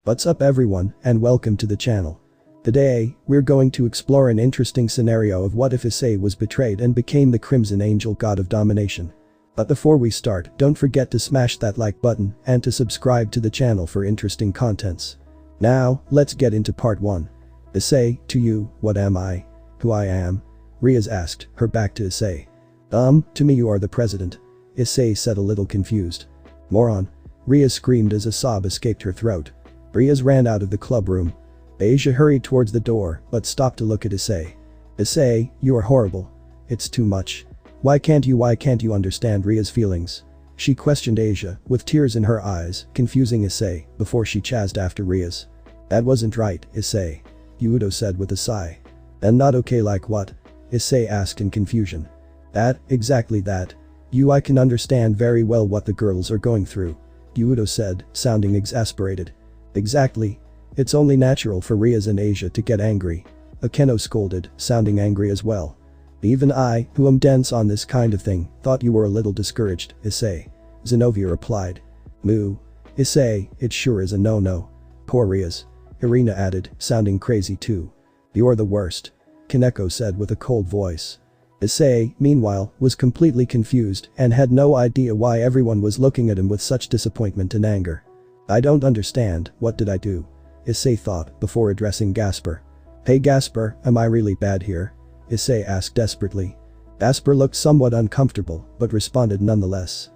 What's up everyone and welcome to the channel. Today, we're going to explore an interesting scenario of what if Issei was betrayed and became the Crimson Angel god of domination. But before we start, don't forget to smash that like button and to subscribe to the channel for interesting contents. Now, let's get into part 1. Issei, to you, what am I? Who I am? Riaz asked, her back to Issei. To me you are the president. Issei said a little confused. Moron. Riaz screamed as a sob escaped her throat. Riaz ran out of the club room. Asia hurried towards the door, but stopped to look at Issei. Issei, you are horrible. It's too much. Why can't you understand Riaz's feelings? She questioned Asia, with tears in her eyes, confusing Issei, before she chased after Riaz. That wasn't right, Issei. Hyudou said with a sigh. And not okay like what? Issei asked in confusion. That, exactly that. I can understand very well what the girls are going through. Hyudou said, sounding exasperated. Exactly. It's only natural for Riaz and Asia to get angry. Akeno scolded, sounding angry as well. Even I, who am dense on this kind of thing, thought you were a little discouraged, Issei. Zenobia replied. Moo. Issei, it sure is a no-no. Poor Riaz. Irina added, sounding crazy too. You're the worst. Kaneko said with a cold voice. Issei, meanwhile, was completely confused and had no idea why everyone was looking at him with such disappointment and anger. I don't understand, what did I do? Issei thought before addressing Gasper. Hey Gasper, am I really bad here? Issei asked desperately. Gasper looked somewhat uncomfortable, but responded nonetheless.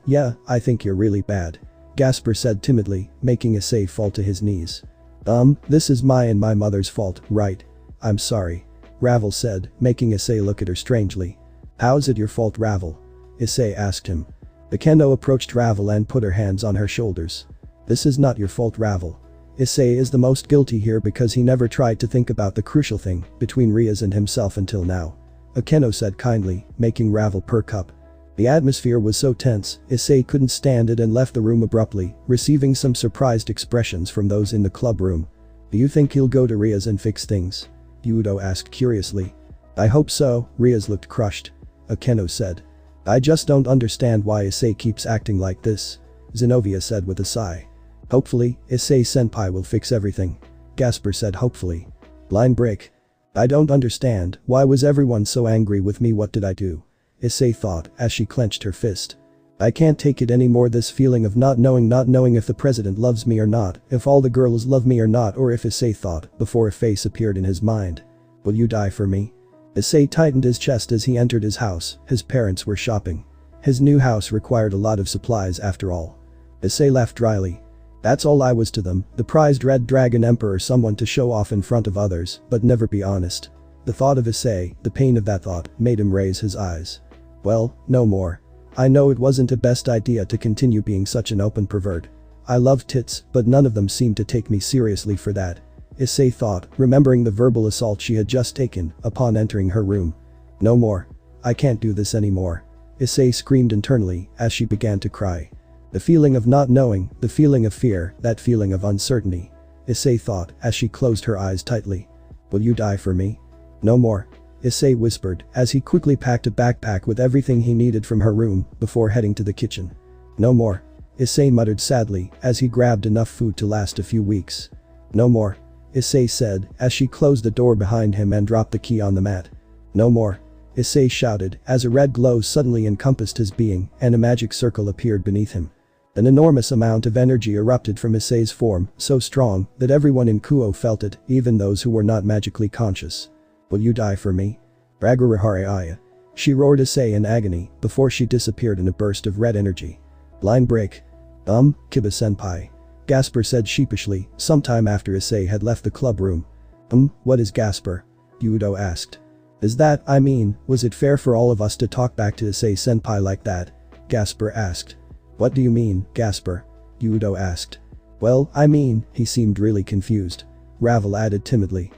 Yeah, I think you're really bad. Gasper said timidly, making Issei fall to his knees. This is my and my mother's fault, right? I'm sorry. Ravel said, making Issei look at her strangely. How's it your fault, Ravel? Issei asked him. Akeno approached Ravel and put her hands on her shoulders. This is not your fault, Ravel. Issei is the most guilty here because he never tried to think about the crucial thing between Riaz and himself until now. Akeno said kindly, making Ravel perk up. The atmosphere was so tense, Issei couldn't stand it and left the room abruptly, receiving some surprised expressions from those in the club room. Do you think he'll go to Riaz and fix things? Hyudou asked curiously. I hope so, Riaz looked crushed. Akeno said. I just don't understand why Issei keeps acting like this. Zenobia said with a sigh. Hopefully, Issei-senpai will fix everything. Gasper said hopefully. Line break. I don't understand, why was everyone so angry with me, what did I do? Issei thought as she clenched her fist. I can't take it anymore, this feeling of not knowing if the president loves me or not, if all the girls love me or not, or if Issei thought before a face appeared in his mind. Will you die for me? Issei tightened his chest as he entered his house. His parents were shopping. His new house required a lot of supplies after all. Issei laughed dryly. That's all I was to them, the prized Red Dragon Emperor, someone to show off in front of others, but never be honest. The thought of Issei, the pain of that thought, made him raise his eyes. Well, no more. I know it wasn't a best idea to continue being such an open pervert. I love tits, but none of them seemed to take me seriously for that. Issei thought, remembering the verbal assault she had just taken upon entering her room. No more. I can't do this anymore. Issei screamed internally as she began to cry. The feeling of not knowing, the feeling of fear, that feeling of uncertainty. Issei thought as she closed her eyes tightly. Will you die for me? No more. Issei whispered as he quickly packed a backpack with everything he needed from her room before heading to the kitchen. No more. Issei muttered sadly as he grabbed enough food to last a few weeks. No more. Issei said as she closed the door behind him and dropped the key on the mat. No more. Issei shouted as a red glow suddenly encompassed his being and a magic circle appeared beneath him. An enormous amount of energy erupted from Issei's form, so strong that everyone in Kuo felt it, even those who were not magically conscious. Will you die for me? Ragurahariaya. She roared Issei in agony before she disappeared in a burst of red energy. Line break. Kiba-senpai. Gasper said sheepishly, sometime after Issei had left the club room. What is Gasper? Hyudou asked. Was it fair for all of us to talk back to Issei-senpai like that? Gasper asked. What do you mean, Gasper? Hyudou asked. Well, he seemed really confused. Ravel added timidly.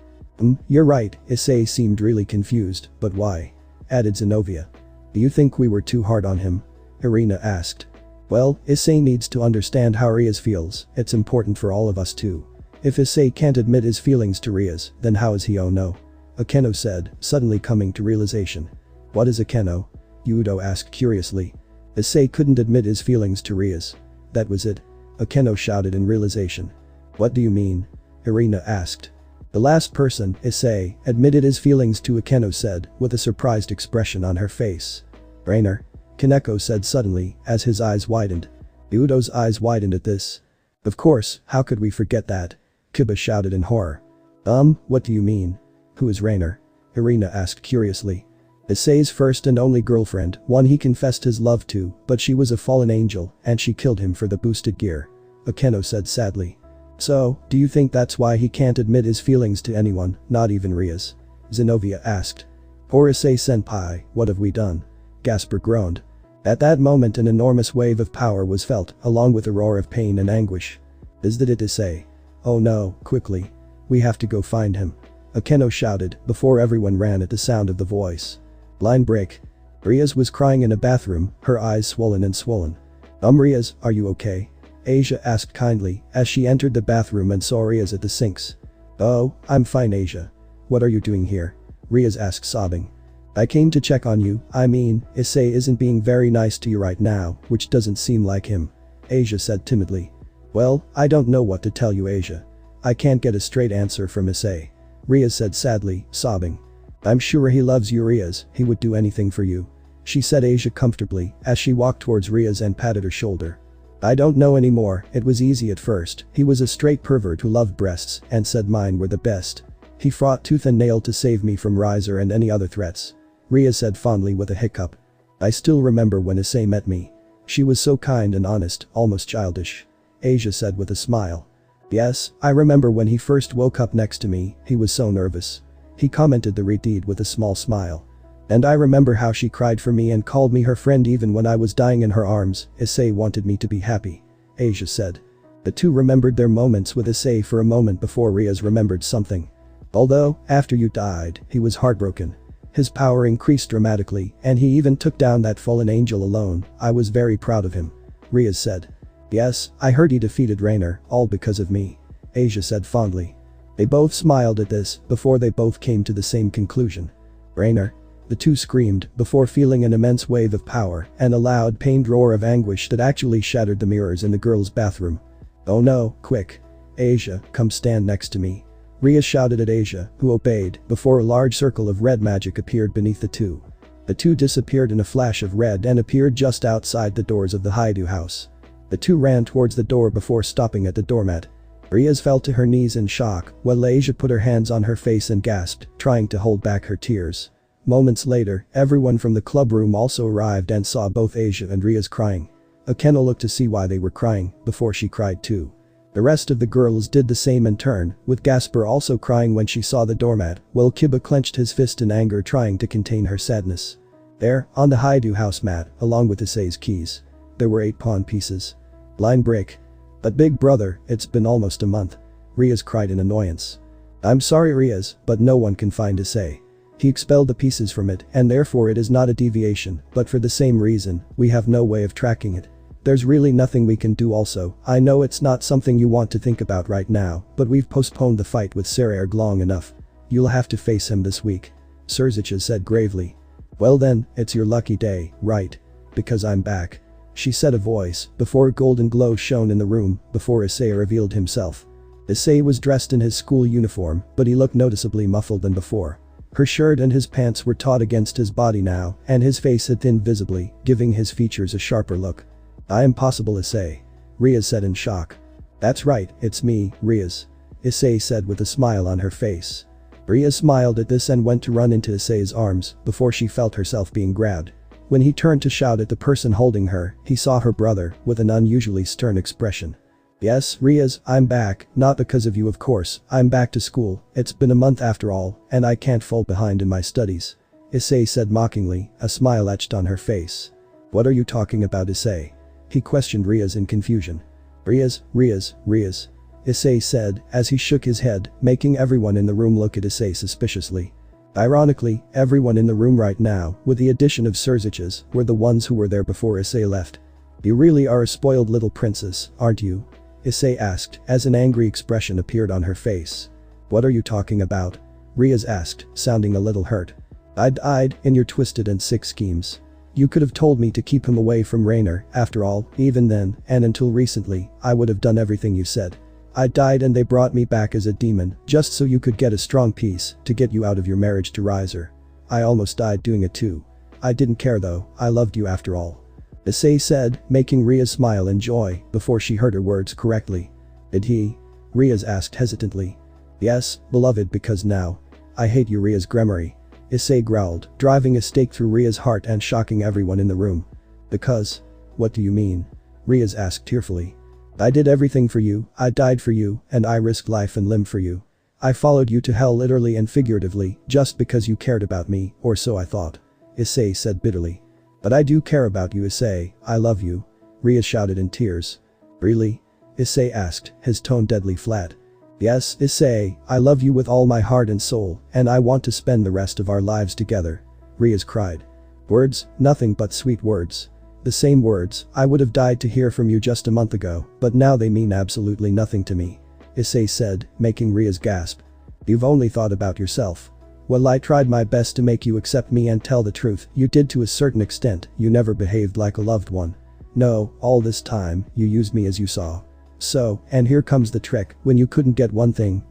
You're right, Issei seemed really confused, but why? Added Zenobia. Do you think we were too hard on him? Irina asked. Well, Issei needs to understand how Riaz feels, it's important for all of us too. If Issei can't admit his feelings to Riaz, then how is he? Oh no. Akeno said, suddenly coming to realization. What is Akeno? Hyudou asked curiously. Issei couldn't admit his feelings to Riaz. That was it. Akeno shouted in realization. What do you mean? Irina asked. The last person, Issei, admitted his feelings to Akeno said, with a surprised expression on her face. Rainer? Kaneko said suddenly, as his eyes widened. Hyudou's eyes widened at this. Of course, how could we forget that? Kiba shouted in horror. What do you mean? Who is Rainer? Irina asked curiously. Issei's first and only girlfriend, one he confessed his love to, but she was a fallen angel, and she killed him for the boosted gear. Akeno said sadly. So, do you think that's why he can't admit his feelings to anyone, not even Rias? Zenobia asked. Poor Issei-senpai, what have we done? Gasper groaned. At that moment an enormous wave of power was felt, along with a roar of pain and anguish. Is that it, Issei? Oh no, quickly. We have to go find him. Akeno shouted, before everyone ran at the sound of the voice. Line break. Rias was crying in a bathroom, her eyes swollen and swollen. Rias, are you okay? Asia asked kindly, as she entered the bathroom and saw Rias at the sinks. Oh, I'm fine, Asia. What are you doing here? Rias asked sobbing. I came to check on you, I mean, Issei isn't being very nice to you right now, which doesn't seem like him. Asia said timidly. Well, I don't know what to tell you, Asia. I can't get a straight answer from Issei. Rias said sadly, sobbing. I'm sure he loves you, Rias, he would do anything for you. She said Asia comfortably, as she walked towards Rias and patted her shoulder. I don't know anymore, it was easy at first, he was a straight pervert who loved breasts and said mine were the best. He fought tooth and nail to save me from Riser and any other threats. Rias said fondly with a hiccup. I still remember when Issei met me. She was so kind and honest, almost childish. Asia said with a smile. Yes, I remember when he first woke up next to me, he was so nervous. He commented the deed with a small smile. And I remember how she cried for me and called me her friend even when I was dying in her arms. Issei wanted me to be happy. Asia said. The two remembered their moments with Issei for a moment before Rias remembered something. Although, after you died, he was heartbroken. His power increased dramatically, and he even took down that fallen angel alone. I was very proud of him. Rias said. Yes, I heard he defeated Rainer, all because of me. Asia said fondly. They both smiled at this, before they both came to the same conclusion. Rainer? The two screamed, before feeling an immense wave of power, and a loud pained roar of anguish that actually shattered the mirrors in the girls' bathroom. Oh no, quick. Asia, come stand next to me. Rias shouted at Asia, who obeyed, before a large circle of red magic appeared beneath the two. The two disappeared in a flash of red and appeared just outside the doors of the Hyudou house. The two ran towards the door before stopping at the doormat. Rias fell to her knees in shock, while Asia put her hands on her face and gasped, trying to hold back her tears. Moments later, everyone from the club room also arrived and saw both Asia and Rias crying. Akeno looked to see why they were crying, before she cried too. The rest of the girls did the same in turn, with Gasper also crying when she saw the doormat, while Kiba clenched his fist in anger trying to contain her sadness. There, on the Hyudou house mat, along with Issei's keys. There were 8 pawn pieces. Line break. But big brother, it's been almost a month. Rias cried in annoyance. I'm sorry Rias, but no one can find Issei. He expelled the pieces from it, and therefore it is not a deviation, but for the same reason, we have no way of tracking it. There's really nothing we can do also. I know it's not something you want to think about right now, but we've postponed the fight with Sererg long enough. You'll have to face him this week. Surzicha said gravely. Well then, it's your lucky day, right? Because I'm back. She said a voice, before a golden glow shone in the room, before Issei revealed himself. Issei was dressed in his school uniform, but he looked noticeably muffled than before. Her shirt and his pants were taut against his body now, and his face had thinned visibly, giving his features a sharper look. I am possible Issei. Rias said in shock. That's right, it's me, Rias. Issei said with a smile on her face. Rias smiled at this and went to run into Issei's arms, before she felt herself being grabbed. When he turned to shout at the person holding her, he saw her brother, with an unusually stern expression. Yes, Rias, I'm back, not because of you of course, I'm back to school, it's been a month after all, and I can't fall behind in my studies. Issei said mockingly, a smile etched on her face. What are you talking about Issei? He questioned Rias in confusion. Rias. Issei said, as he shook his head, making everyone in the room look at Issei suspiciously. Ironically, everyone in the room right now, with the addition of Surzich's, were the ones who were there before Issei left. You really are a spoiled little princess, aren't you? Issei asked, as an angry expression appeared on her face. What are you talking about? Rias asked, sounding a little hurt. I died in your twisted and sick schemes. You could have told me to keep him away from Rainer, after all, even then, and until recently, I would have done everything you said. I died and they brought me back as a demon, just so you could get a strong piece, to get you out of your marriage to Riser. I almost died doing it too. I didn't care though, I loved you after all. Issei said, making Rias smile in joy, before she heard her words correctly. Did he? Rias asked hesitantly. Yes, beloved, because now. I hate you, Rias Gremory. Issei growled, driving a stake through Ria's heart and shocking everyone in the room. Because? What do you mean? Rias asked tearfully. I did everything for you, I died for you, and I risked life and limb for you. I followed you to hell literally and figuratively, just because you cared about me, or so I thought. Issei said bitterly. But I do care about you, Issei, I love you. Rias shouted in tears. Really? Issei asked, his tone deadly flat. Yes, Issei, I love you with all my heart and soul, and I want to spend the rest of our lives together. Rias cried. Words, nothing but sweet words. The same words I would have died to hear from you just a month ago, but now they mean absolutely nothing to me. Issei said, making Rias gasp. You've only thought about yourself. Well, I tried my best to make you accept me and tell the truth, you did to a certain extent, you never behaved like a loved one. No, all this time, you used me as you saw. So, and here comes the trick, when you couldn't get one thing,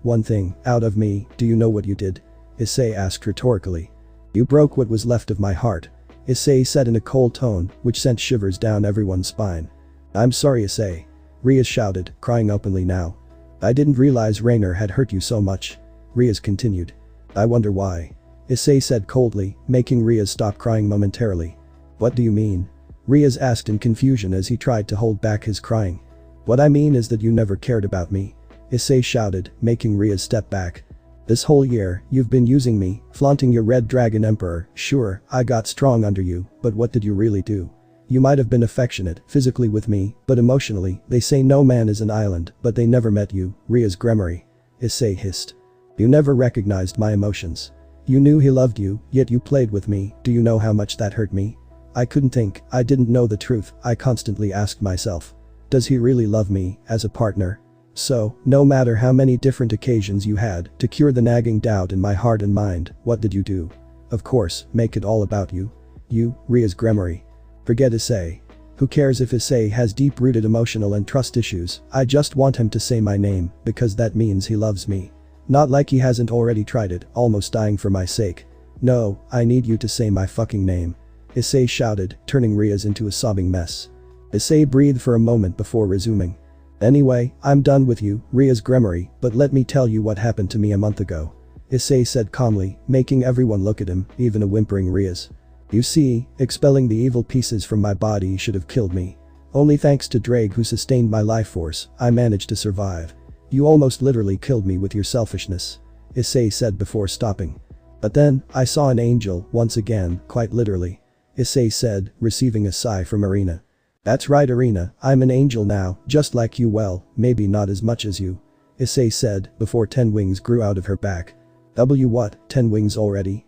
out of me, do you know what you did? Issei asked rhetorically. You broke what was left of my heart. Issei said in a cold tone, which sent shivers down everyone's spine. I'm sorry, Issei. Rias shouted, crying openly now. I didn't realize Rainer had hurt you so much. Rias continued. I wonder why. Issei said coldly, making Rias stop crying momentarily. What do you mean? Rias asked in confusion as he tried to hold back his crying. What I mean is that you never cared about me. Issei shouted, making Rias step back. This whole year, you've been using me, flaunting your Red Dragon Emperor. Sure, I got strong under you, but what did you really do? You might have been affectionate, physically with me, but emotionally, they say no man is an island, but they never met you, Rias Gremory. Issei hissed. You never recognized my emotions. You knew he loved you, yet you played with me, do you know how much that hurt me? I couldn't think, I didn't know the truth, I constantly asked myself. Does he really love me, as a partner? So, no matter how many different occasions you had to cure the nagging doubt in my heart and mind, what did you do? Of course, make it all about you. You, Rias Gremory. Forget Issei. Who cares if Issei has deep-rooted emotional and trust issues, I just want him to say my name, because that means he loves me. Not like he hasn't already tried it, almost dying for my sake. No, I need you to say my fucking name. Issei shouted, turning Rias into a sobbing mess. Issei breathed for a moment before resuming. Anyway, I'm done with you, Rias Gremory, but let me tell you what happened to me a month ago. Issei said calmly, making everyone look at him, even a whimpering Rias. You see, expelling the evil pieces from my body should have killed me. Only thanks to Drake who sustained my life force, I managed to survive. You almost literally killed me with your selfishness. Issei said before stopping. But then, I saw an angel, once again, quite literally. Issei said, receiving a sigh from Irina. That's right, Irina, I'm an angel now, just like you, well, maybe not as much as you. Issei said, before 10 wings grew out of her back. What, 10 wings already?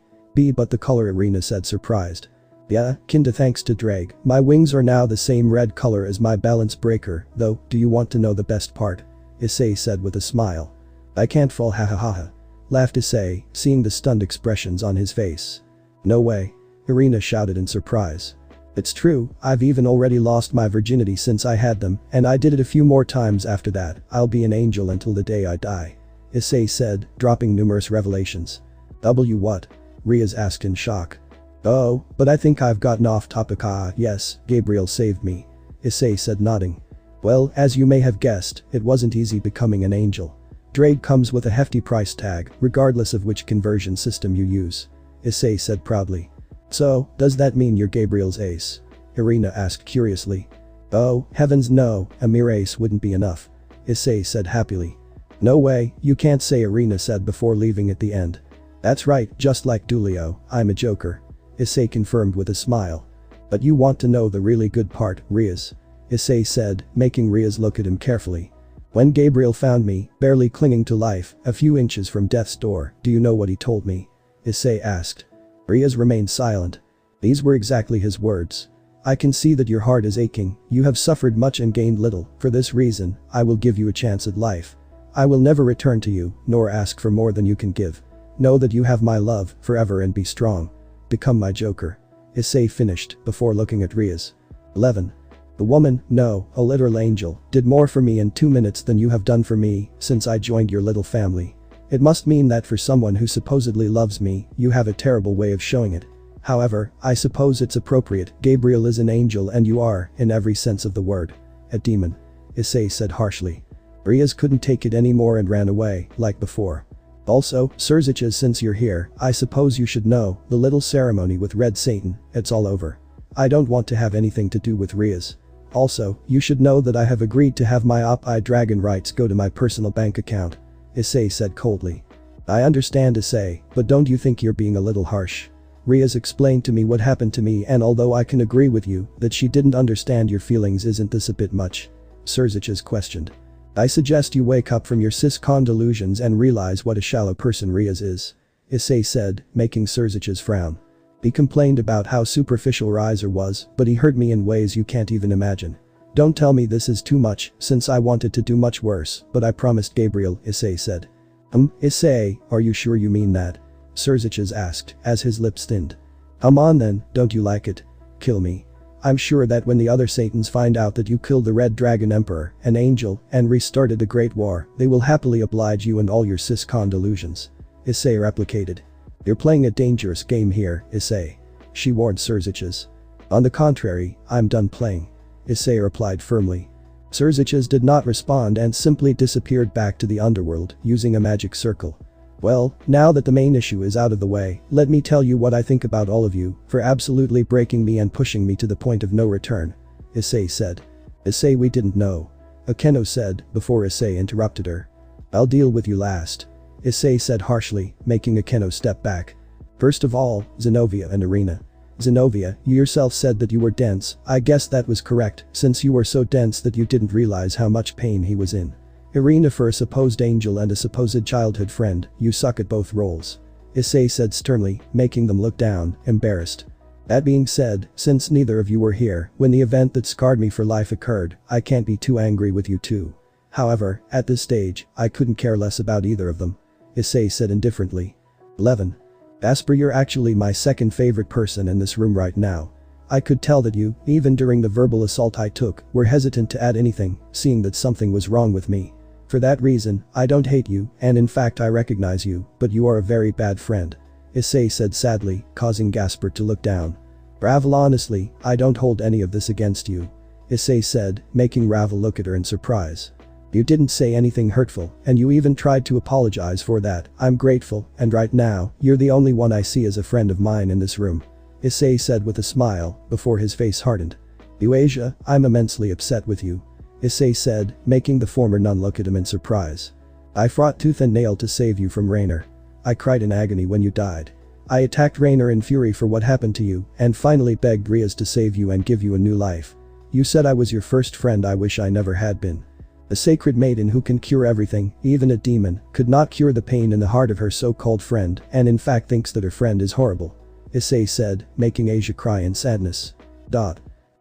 But the color, Irina said surprised. Yeah, kinda thanks to Drake, my wings are now the same red color as my balance breaker, though, do you want to know the best part? Issei said with a smile. I can't fall, ha ha ha ha. Laughed Issei, seeing the stunned expressions on his face. No way. Irina shouted in surprise. It's true, I've even already lost my virginity since I had them, and I did it a few more times after that, I'll be an angel until the day I die. Issei said, dropping numerous revelations. What? Rias asked in shock. Oh, but I think I've gotten off topic. Yes, Gabriel saved me. Issei said nodding. Well, as you may have guessed, it wasn't easy becoming an angel. Drake comes with a hefty price tag, regardless of which conversion system you use. Issei said proudly. So, does that mean you're Gabriel's ace? Irina asked curiously. Oh, heavens no, a mere ace wouldn't be enough. Issei said happily. No way, you can't say, Irina said before leaving at the end. That's right, just like Dulio, I'm a joker. Issei confirmed with a smile. But you want to know the really good part, Rias. Issei said, making Rias look at him carefully. When Gabriel found me, barely clinging to life, a few inches from death's door, do you know what he told me? Issei asked. Rias remained silent. These were exactly his words. I can see that your heart is aching, you have suffered much and gained little, for this reason, I will give you a chance at life. I will never return to you, nor ask for more than you can give. Know that you have my love, forever, and be strong. Become my joker. Issei finished, before looking at Rias. 11. The woman, no, a literal angel, did more for me in 2 minutes than you have done for me since I joined your little family. It must mean that for someone who supposedly loves me, you have a terrible way of showing it. However, I suppose it's appropriate. Gabriel is an angel and you are, in every sense of the word, a demon. Issei said harshly. Riaz couldn't take it anymore and ran away, like before. Also, Surziches, since you're here, I suppose you should know, the little ceremony with Red Satan, it's all over. I don't want to have anything to do with Riaz. Also, you should know that I have agreed to have my Op-I Dragon rights go to my personal bank account. Issei said coldly. I understand, Issei, but don't you think you're being a little harsh? Riaz explained to me what happened to me, and although I can agree with you that she didn't understand your feelings, isn't this a bit much? Surziches questioned. I suggest you wake up from your cis-con delusions and realize what a shallow person Riaz is. Issei said, making Surziches frown. He complained about how superficial Rizer was, but he hurt me in ways you can't even imagine. Don't tell me this is too much, since I wanted to do much worse, but I promised Gabriel, Issei said. Issei, are you sure you mean that? Surziches asked, as his lips thinned. Come on then, don't you like it? Kill me. I'm sure that when the other Satans find out that you killed the Red Dragon Emperor, an angel, and restarted the Great War, they will happily oblige you and all your cis-con delusions. Issei replicated. You're playing a dangerous game here, Issei. She warned Surziches. On the contrary, I'm done playing. Issei replied firmly. Surziches did not respond and simply disappeared back to the underworld, using a magic circle. Well, now that the main issue is out of the way, let me tell you what I think about all of you for absolutely breaking me and pushing me to the point of no return. Issei said. Issei, we didn't know. Akeno said, before Issei interrupted her. I'll deal with you last. Issei said harshly, making Akeno step back. First of all, Zenobia and Irina. Zenobia, you yourself said that you were dense. I guess that was correct, since you were so dense that you didn't realize how much pain he was in. Irina, for a supposed angel and a supposed childhood friend, you suck at both roles. Issei said sternly, making them look down, embarrassed. That being said, since neither of you were here when the event that scarred me for life occurred, I can't be too angry with you too. However, at this stage, I couldn't care less about either of them. Issei said indifferently. 11. Asper, you're actually my second favorite person in this room right now. I could tell that you, even during the verbal assault I took, were hesitant to add anything, seeing that something was wrong with me. For that reason, I don't hate you, and in fact I recognize you, but you are a very bad friend. Issei said sadly, causing Gasper to look down. Ravel, honestly, I don't hold any of this against you. Issei said, making Ravel look at her in surprise. You didn't say anything hurtful, and you even tried to apologize for that. I'm grateful, and right now, you're the only one I see as a friend of mine in this room. Issei said with a smile, before his face hardened. Asia, I'm immensely upset with you. Issei said, making the former nun look at him in surprise. I fought tooth and nail to save you from Rainer. I cried in agony when you died. I attacked Rainer in fury for what happened to you, and finally begged Riaz to save you and give you a new life. You said I was your first friend. I wish I never had been. A sacred maiden who can cure everything, even a demon, could not cure the pain in the heart of her so-called friend, and in fact thinks that her friend is horrible. Issei said, making Asia cry in sadness.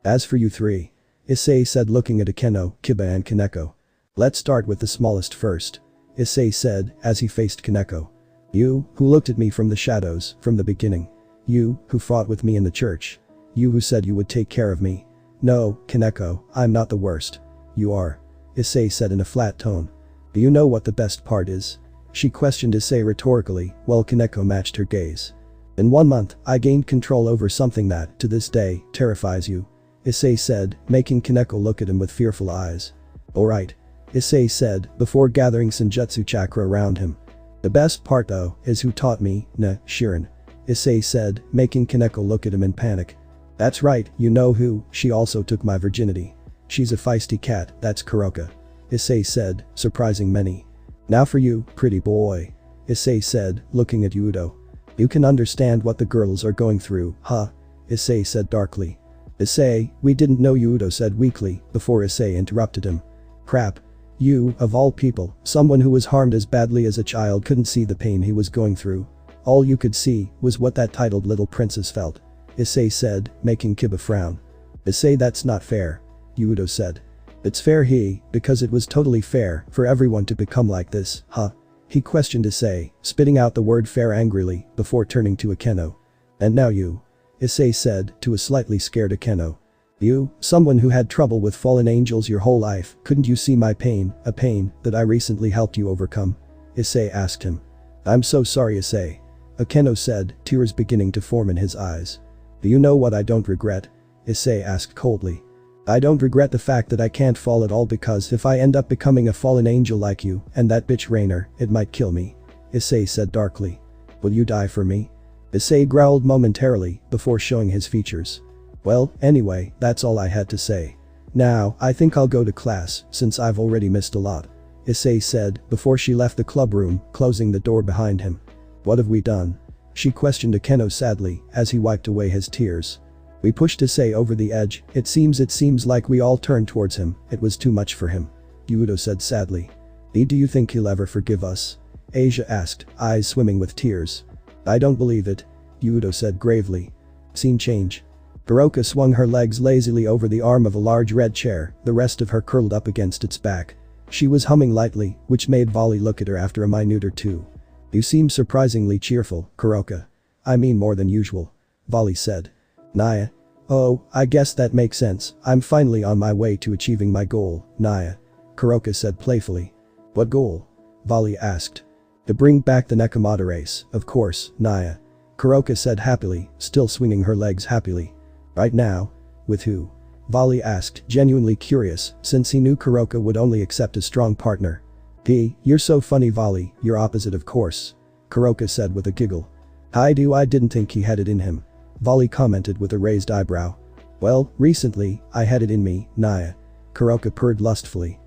As for you three. Issei said, looking at Akeno, Kiba and Kaneko. Let's start with the smallest first. Issei said, as he faced Kaneko. You, who looked at me from the shadows, from the beginning. You, who fought with me in the church. You who said you would take care of me. No, Kaneko, I'm not the worst. You are. Issei said in a flat tone. Do you know what the best part is? She questioned Issei rhetorically, while Kaneko matched her gaze. In 1 month, I gained control over something that, to this day, terrifies you. Issei said, making Kaneko look at him with fearful eyes. Alright. Issei said, before gathering Senjutsu chakra around him. The best part though, is who taught me, Shirin. Issei said, making Kaneko look at him in panic. That's right, you know who, she also took my virginity. She's a feisty cat, that's Kuroka. Issei said, surprising many. Now for you, pretty boy. Issei said, looking at Hyudou. You can understand what the girls are going through, huh? Issei said darkly. Issei, we didn't know, Hyudou said weakly, before Issei interrupted him. Crap. You, of all people, someone who was harmed as badly as a child couldn't see the pain he was going through. All you could see was what that titled little princess felt. Issei said, making Kiba frown. Issei, that's not fair. Hyudou said. It's fair because it was totally fair for everyone to become like this, huh? He questioned Issei, spitting out the word fair angrily, before turning to Akeno. And now you. Issei said, to a slightly scared Akeno. You, someone who had trouble with fallen angels your whole life, couldn't you see my pain, a pain that I recently helped you overcome? Issei asked him. I'm so sorry, Issei. Akeno said, tears beginning to form in his eyes. Do you know what I don't regret? Issei asked coldly. I don't regret the fact that I can't fall at all, because if I end up becoming a fallen angel like you and that bitch Rainer, it might kill me. Issei said darkly. Will you die for me? Issei growled momentarily before showing his features. Well, anyway, that's all I had to say. Now, I think I'll go to class since I've already missed a lot. Issei said before she left the club room, closing the door behind him. What have we done? She questioned Akeno sadly as he wiped away his tears. We pushed Issei over the edge, it seems like we all turned towards him, it was too much for him. Hyudou said sadly. Do you think he'll ever forgive us? Asia asked, eyes swimming with tears. I don't believe it. Hyudou said gravely. Scene change. Baroka swung her legs lazily over the arm of a large red chair, the rest of her curled up against its back. She was humming lightly, which made Volley look at her after a minute or two. You seem surprisingly cheerful, Kuroka. I mean more than usual. Volley said. Naya. Oh, I guess that makes sense, I'm finally on my way to achieving my goal, Naya. Kuroka said playfully. What goal? Volley asked. To bring back the Nekomata race, of course, Naya. Kuroka said happily, still swinging her legs happily. Right now? With who? Volley asked, genuinely curious, since he knew Kuroka would only accept a strong partner. You're so funny, Volley, you're opposite of course. Kuroka said with a giggle. I didn't think he had it in him. Volley commented with a raised eyebrow. Well, recently, I had it in me, Naya. Kuroka purred lustfully.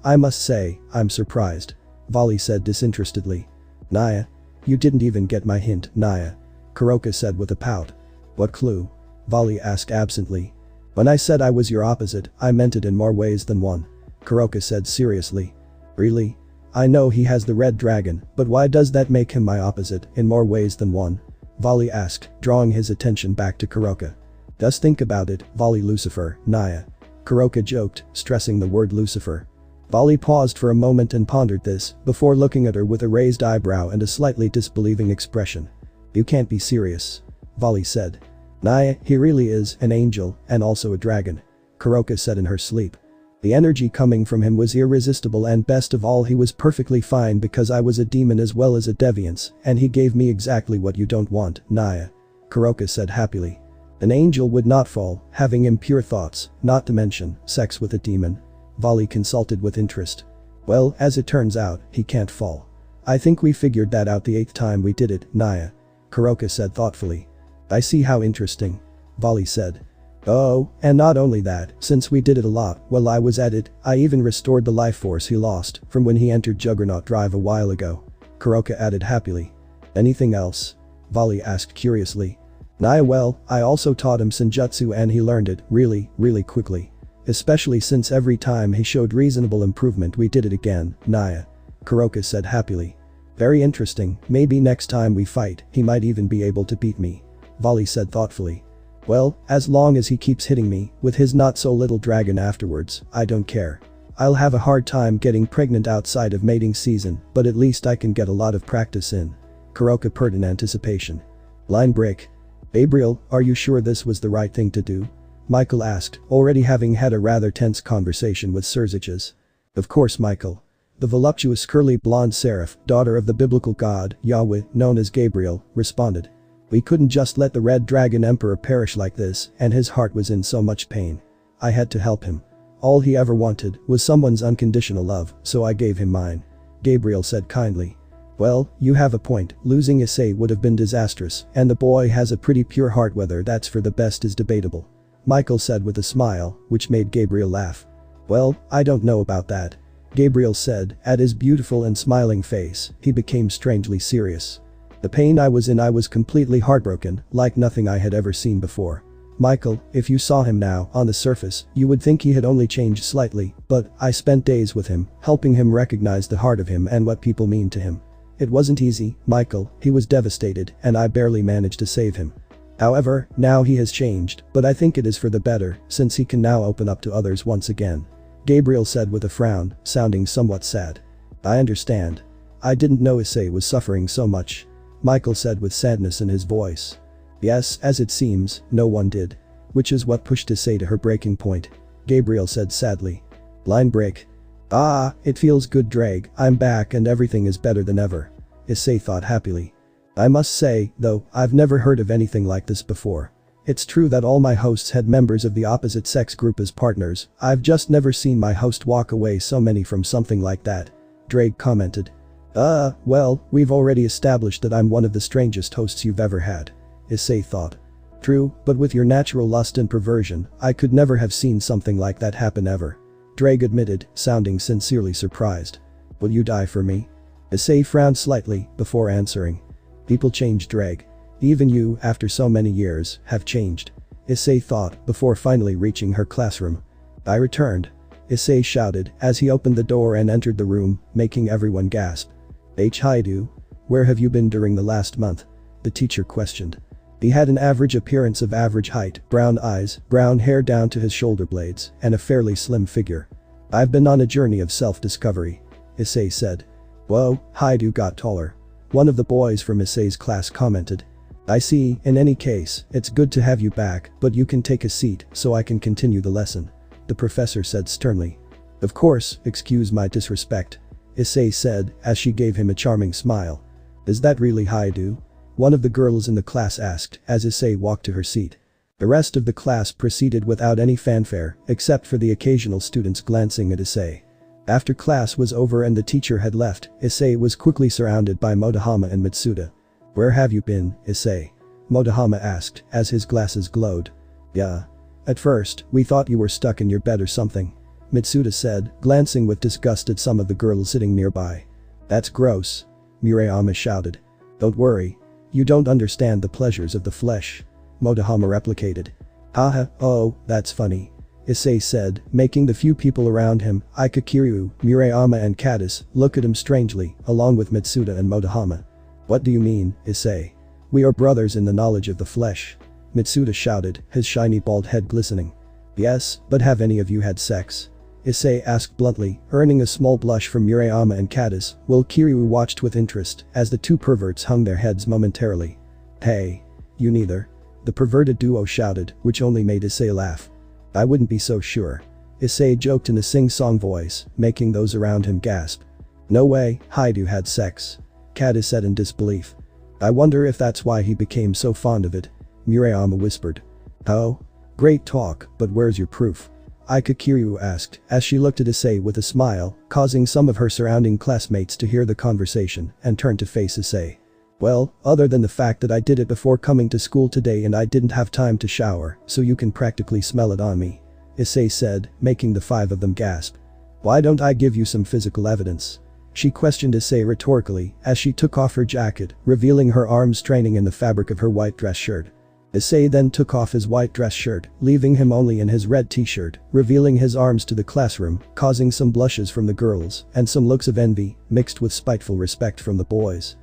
I must say, I'm surprised. Volley said disinterestedly. Naya. You didn't even get my hint, Naya. Kuroka said with a pout. What clue? Volley asked absently. When I said I was your opposite, I meant it in more ways than one. Kuroka said seriously. Really? I know he has the red dragon, but why does that make him my opposite in more ways than one? Volley asked, drawing his attention back to Kuroka. Just think about it, Volley Lucifer, Naya. Kuroka joked, stressing the word Lucifer. Volley paused for a moment and pondered this, before looking at her with a raised eyebrow and a slightly disbelieving expression. You can't be serious. Volley said. Naya, he really is an angel, and also a dragon. Kuroka said in her sleep. The energy coming from him was irresistible, and best of all, he was perfectly fine because I was a demon as well as a deviance, and he gave me exactly what you don't want, Naya. Kuroka said happily. An angel would not fall, having impure thoughts, not to mention sex with a demon. Volley consulted with interest. Well, as it turns out, he can't fall. I think we figured that out the 8th time we did it, Naya. Kuroka said thoughtfully. I see how interesting. Volley said. Oh, and not only that, since we did it a lot while I was at it, I even restored the life force he lost from when he entered Juggernaut Drive a while ago. Kuroka added happily. Anything else? Volley asked curiously. Well, I also taught him Senjutsu and he learned it really quickly. Especially since every time he showed reasonable improvement we did it again, Naya. Kuroka said happily. Very interesting, maybe next time we fight, he might even be able to beat me. Volley said thoughtfully. Well, as long as he keeps hitting me with his not-so-little dragon afterwards, I don't care. I'll have a hard time getting pregnant outside of mating season, but at least I can get a lot of practice in. Kuroka purred in anticipation. Line break. Gabriel, are you sure this was the right thing to do? Michael asked, already having had a rather tense conversation with Surziches. Of course, Michael. The voluptuous curly blonde seraph, daughter of the biblical god, Yahweh, known as Gabriel, responded. We couldn't just let the Red Dragon Emperor perish like this, and his heart was in so much pain. I had to help him. All he ever wanted was someone's unconditional love, so I gave him mine. Gabriel said kindly. Well, you have a point, losing Issei would have been disastrous, and the boy has a pretty pure heart, whether that's for the best is debatable. Michael said with a smile, which made Gabriel laugh. Well, I don't know about that. Gabriel said, at his beautiful and smiling face, he became strangely serious. The pain I was in, I was completely heartbroken, like nothing I had ever seen before. Michael, if you saw him now, on the surface, you would think he had only changed slightly, but I spent days with him, helping him recognize the heart of him and what people mean to him. It wasn't easy, Michael, he was devastated, and I barely managed to save him. However, now he has changed, but I think it is for the better, since he can now open up to others once again. Gabriel said with a frown, sounding somewhat sad. I understand. I didn't know Issei was suffering so much. Michael said with sadness in his voice. Yes, as it seems, no one did. which is what pushed Issei to her breaking point. Gabriel said sadly. Line break. Ah, it feels good, Drake. I'm back and everything is better than ever. Issei thought happily. I must say, though, I've never heard of anything like this before. It's true that all my hosts had members of the opposite sex group as partners, I've just never seen my host walk away so many from something like that. Drake commented. Well, we've already established that I'm one of the strangest hosts you've ever had. Issei thought. True, but with your natural lust and perversion, I could never have seen something like that happen ever. Drake admitted, sounding sincerely surprised. Will you die for me? Issei frowned slightly before answering. People change, Drake. Even you, after so many years, have changed. Issei thought before finally reaching her classroom. I returned. Issei shouted as he opened the door and entered the room, making everyone gasp. Hyudou, where have you been during the last month? The teacher questioned. He had an average appearance of average height, brown eyes, brown hair down to his shoulder blades, and a fairly slim figure. I've been on a journey of self-discovery. Issei said. Whoa, Hyudou got taller. One of the boys from Issei's class commented. I see, in any case, it's good to have you back, but you can take a seat so I can continue the lesson. The professor said sternly. Of course, excuse my disrespect. Issei said as she gave him a charming smile. Is that really Hyudou? One of the girls in the class asked as Issei walked to her seat. The rest of the class proceeded without any fanfare, except for the occasional students glancing at Issei. After class was over and the teacher had left, Issei was quickly surrounded by Motohama and Mitsuda. Where have you been, Issei? Motohama asked as his glasses glowed. Yeah. At first, we thought you were stuck in your bed or something. Mitsuda said, glancing with disgust at some of the girls sitting nearby. That's gross. Murayama shouted. Don't worry. You don't understand the pleasures of the flesh. Motohama replicated. Haha, oh, that's funny. Issei said, making the few people around him, Ikakiryu, Murayama and Kadis, look at him strangely, along with Mitsuda and Motohama. What do you mean, Issei? We are brothers in the knowledge of the flesh. Mitsuda shouted, his shiny bald head glistening. Yes, but have any of you had sex? Issei asked bluntly, earning a small blush from Murayama and Kadis, while Kiryu watched with interest as the two perverts hung their heads momentarily. Hey. You neither. The perverted duo shouted, which only made Issei laugh. I wouldn't be so sure. Issei joked in a sing-song voice, making those around him gasp. No way, Hyudou had sex. Kadis said in disbelief. I wonder if that's why he became so fond of it. Murayama whispered. Oh? Great talk, but where's your proof? Ikakiryu asked as she looked at Issei with a smile, causing some of her surrounding classmates to hear the conversation and turn to face Issei. Well, other than the fact that I did it before coming to school today and I didn't have time to shower, so you can practically smell it on me. Issei said, making the five of them gasp. Why don't I give you some physical evidence? She questioned Issei rhetorically as she took off her jacket, revealing her arms training in the fabric of her white dress shirt. Issei then took off his white dress shirt, leaving him only in his red t-shirt, revealing his arms to the classroom, causing some blushes from the girls and some looks of envy, mixed with spiteful respect from the boys.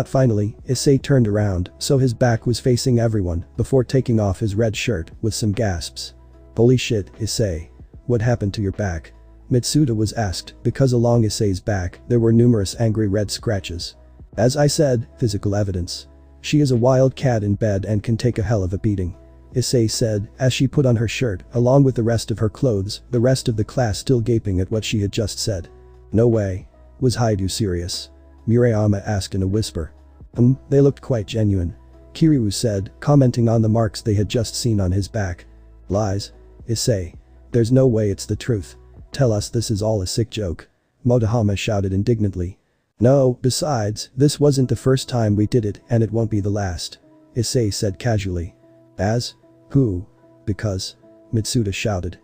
Finally, Issei turned around so his back was facing everyone before taking off his red shirt with some gasps. Holy shit, Issei. What happened to your back? Mitsuda was asked because along Issei's back there were numerous angry red scratches. As I said, physical evidence. She is a wild cat in bed and can take a hell of a beating. Issei said as she put on her shirt along with the rest of her clothes, the rest of the class still gaping at what she had just said. No way. Was Hyudou serious? Murayama asked in a whisper. They looked quite genuine. Kiryu said, commenting on the marks they had just seen on his back. Lies. Issei. There's no way it's the truth. Tell us this is all a sick joke. Motohama shouted indignantly. No, besides, this wasn't the first time we did it and it won't be the last. Issei said casually. As? Who? Because. Mitsuda shouted.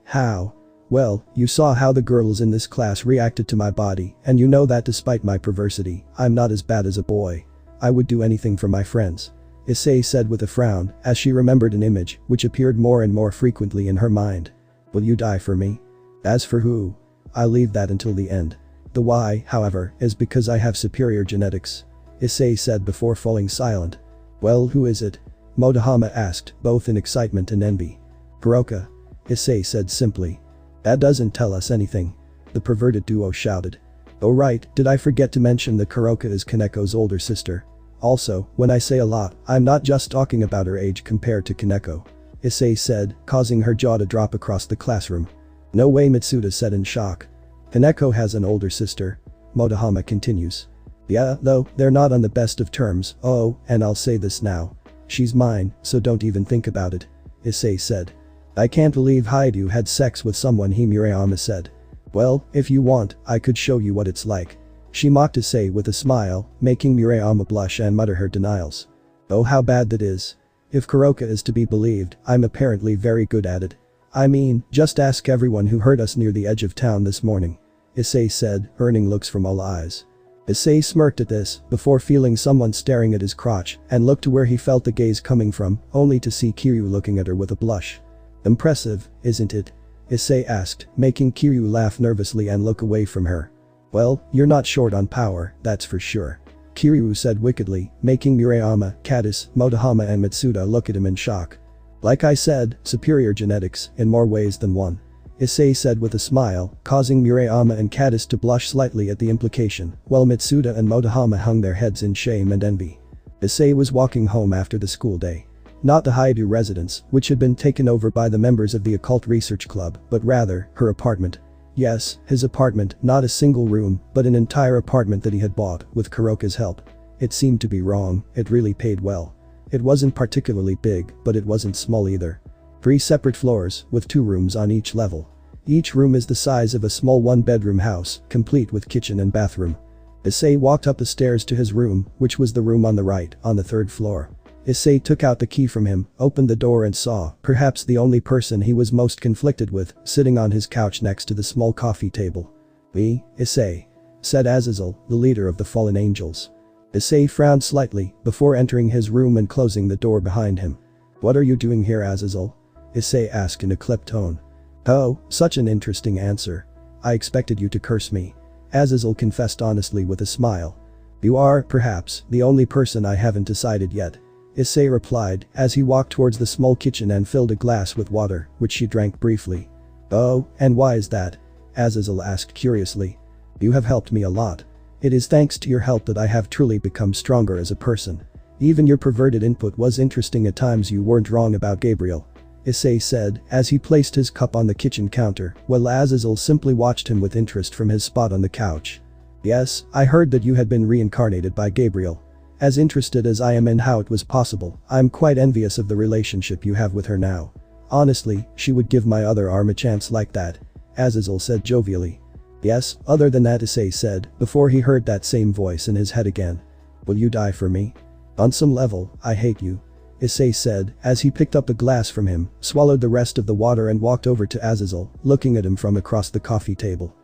How? Well, you saw how the girls in this class reacted to my body and you know that despite my perversity, I'm not as bad as a boy. I would do anything for my friends. Issei said with a frown as she remembered an image which appeared more and more frequently in her mind. Will you die for me? As for who? I'll leave that until the end. The why, however, is because I have superior genetics. Issei said before falling silent. Well, who is it? Motohama asked, both in excitement and envy. Kuroka. Issei said simply. That doesn't tell us anything. The perverted duo shouted. Oh right, did I forget to mention that Kuroka is Kaneko's older sister. Also, when I say a lot, I'm not just talking about her age compared to Kaneko. Issei said, causing her jaw to drop across the classroom. No way, Mitsuda said in shock. Kaneko has an older sister. Motohama continues. Yeah, though, they're not on the best of terms. Oh, and I'll say this now. She's mine, so don't even think about it. Issei said. I can't believe Hyudou had sex with someone, Murayama said. Well, if you want, I could show you what it's like. She mocked Issei with a smile, making Murayama blush and mutter her denials. Oh, how bad that is. If Kuroka is to be believed, I'm apparently very good at it. I mean, just ask everyone who heard us near the edge of town this morning. Issei said, earning looks from all eyes. Issei smirked at this, before feeling someone staring at his crotch, and looked to where he felt the gaze coming from, only to see Kiryu looking at her with a blush. Impressive, isn't it? Issei asked, making Kiryu laugh nervously and look away from her. Well, you're not short on power, that's for sure. Kiryu said wickedly, making Murayama, Katis, Motohama and Mitsuda look at him in shock. Like I said, superior genetics, in more ways than one. Issei said with a smile, causing Murayama and Katis to blush slightly at the implication, while Mitsuda and Motohama hung their heads in shame and envy. Issei was walking home after the school day. Not the Hyudou residence, which had been taken over by the members of the Occult Research Club, but rather, her apartment. Yes, his apartment, not a single room, but an entire apartment that he had bought, with Kuroka's help. It seemed to be wrong, it really paid well. It wasn't particularly big, but it wasn't small either. 3 separate floors, with 2 rooms on each level. Each room is the size of a small 1-bedroom house, complete with kitchen and bathroom. Issei walked up the stairs to his room, which was the room on the right, on the 3rd floor. Issei took out the key from him, opened the door and saw, perhaps the only person he was most conflicted with, sitting on his couch next to the small coffee table. Issei, said Azazel, the leader of the fallen angels. Issei frowned slightly, before entering his room and closing the door behind him. What are you doing here, Azazel? Issei asked in a clipped tone. Oh, such an interesting answer. I expected you to curse me. Azazel confessed honestly with a smile. You are, perhaps, the only person I haven't decided yet. Issei replied, as he walked towards the small kitchen and filled a glass with water, which she drank briefly. Oh, and why is that? Azazel asked curiously. You have helped me a lot. It is thanks to your help that I have truly become stronger as a person. Even your perverted input was interesting at times. You weren't wrong about Gabriel. Issei said, as he placed his cup on the kitchen counter, while Azazel simply watched him with interest from his spot on the couch. Yes, I heard that you had been reincarnated by Gabriel. As interested as I am in how it was possible, I'm quite envious of the relationship you have with her now. Honestly, she would give my other arm a chance like that. Azazel said jovially. Yes, other than that, Issei said, before he heard that same voice in his head again. Will you die for me? On some level, I hate you. Issei said, as he picked up the glass from him, swallowed the rest of the water and walked over to Azazel, looking at him from across the coffee table.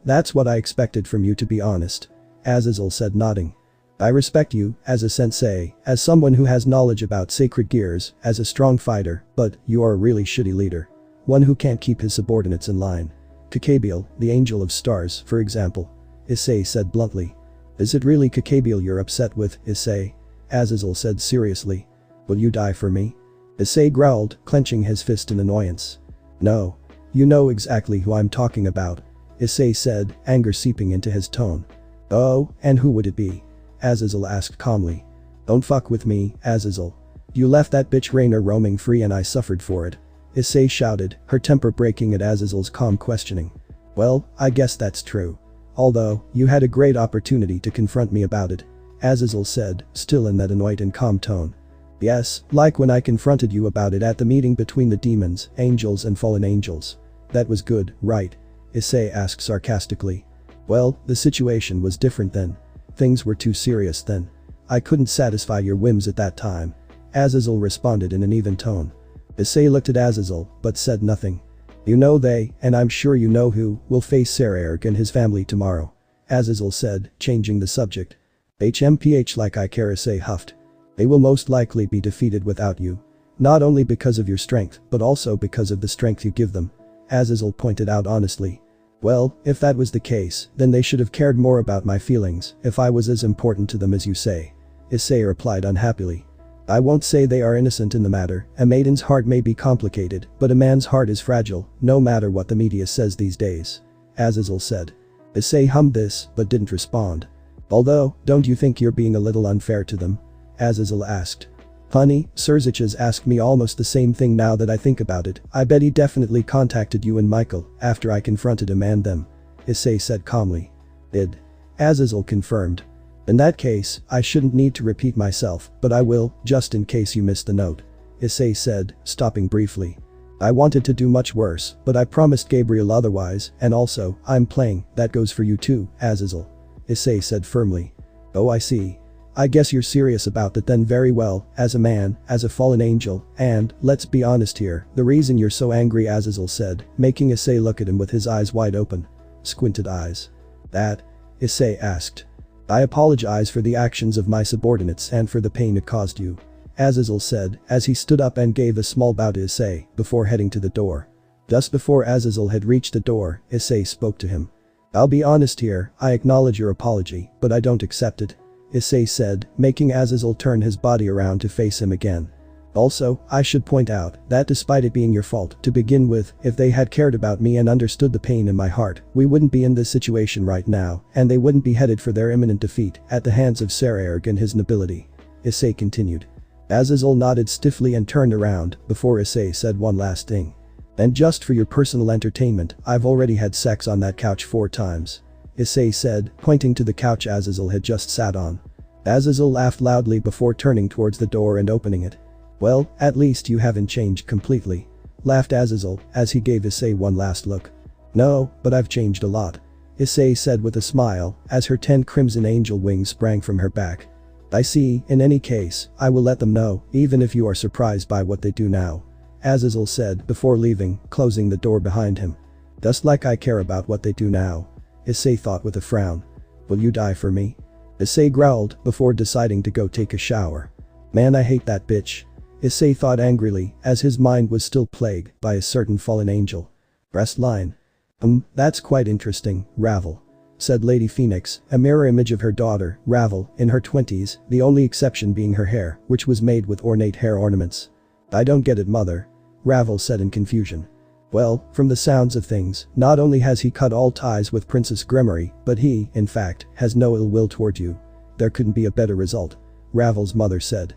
That's what I expected from you, to be honest. Azazel said, nodding. I respect you, as a sensei, as someone who has knowledge about sacred gears, as a strong fighter, but you are a really shitty leader. One who can't keep his subordinates in line. Kakabiel, the angel of stars, for example. Issei said bluntly. Is it really Kakabiel you're upset with, Issei? Azazel said seriously. Will you die for me? Issei growled, clenching his fist in annoyance. No. You know exactly who I'm talking about. Issei said, anger seeping into his tone. Oh, and who would it be? Azazel asked calmly. Don't fuck with me, Azazel. You left that bitch Rainer roaming free and I suffered for it. Issei shouted, her temper breaking at Azazel's calm questioning. Well, I guess that's true. Although, you had a great opportunity to confront me about it. Azazel said, still in that annoyed and calm tone. Yes, like when I confronted you about it at the meeting between the demons, angels and fallen angels. That was good, right? Issei asked sarcastically. Well, the situation was different then. Things were too serious then. I couldn't satisfy your whims at that time. Azazel responded in an even tone. Issei looked at Azazel, but said nothing. You know they, and I'm sure you know who, will face Sarerg and his family tomorrow. Azazel said, changing the subject. HMPH like I care, Issei huffed. They will most likely be defeated without you. Not only because of your strength, but also because of the strength you give them. Azazel pointed out honestly. Well, if that was the case, then they should have cared more about my feelings, if I was as important to them as you say. Issei replied unhappily. I won't say they are innocent in the matter. A maiden's heart may be complicated, but a man's heart is fragile, no matter what the media says these days. Azazel said. Issei hummed this, but didn't respond. Although, don't you think you're being a little unfair to them? Azazel asked. Funny, Surziches asked me almost the same thing now that I think about it. I bet he definitely contacted you and Michael after I confronted him and them. Issei said calmly. Did. Azazel confirmed. In that case, I shouldn't need to repeat myself, but I will, just in case you missed the note. Issei said, stopping briefly. I wanted to do much worse, but I promised Gabriel otherwise, and also, I'm playing, that goes for you too, Azazel. Issei said firmly. Oh, I see. I guess you're serious about that then. Very well, as a man, as a fallen angel, and, let's be honest here, the reason you're so angry, Azazel said, making Issei look at him with his eyes wide open. Squinted eyes. That? Issei asked. I apologize for the actions of my subordinates and for the pain it caused you. Azazel said, as he stood up and gave a small bow to Issei, before heading to the door. Just before Azazel had reached the door, Issei spoke to him. I'll be honest here, I acknowledge your apology, but I don't accept it. Issei said, making Azazel turn his body around to face him again. Also, I should point out that despite it being your fault to begin with, if they had cared about me and understood the pain in my heart, we wouldn't be in this situation right now, and they wouldn't be headed for their imminent defeat at the hands of Sererg and his nobility. Issei continued. Azazel nodded stiffly and turned around before Issei said one last thing. And just for your personal entertainment, I've already had sex on that couch 4 times. Issei said, pointing to the couch Azazel had just sat on. Azazel laughed loudly before turning towards the door and opening it. Well, at least you haven't changed completely. Laughed Azazel as he gave Issei one last look. No, but I've changed a lot. Issei said with a smile as her 10 crimson angel wings sprang from her back. I see, in any case, I will let them know, even if you are surprised by what they do now. Azazel said before leaving, closing the door behind him. Just like I care about what they do now. Issei thought with a frown. Will you die for me? Issei growled before deciding to go take a shower. Man, I hate that bitch. Issei thought angrily as his mind was still plagued by a certain fallen angel. Breast line. That's quite interesting, Ravel. Said Lady Phoenix, a mirror image of her daughter, Ravel, in her 20s, the only exception being her hair, which was made with ornate hair ornaments. I don't get it, mother. Ravel said in confusion. Well, from the sounds of things, not only has he cut all ties with Princess Gremory, but he, in fact, has no ill will toward you. There couldn't be a better result. Ravel's mother said.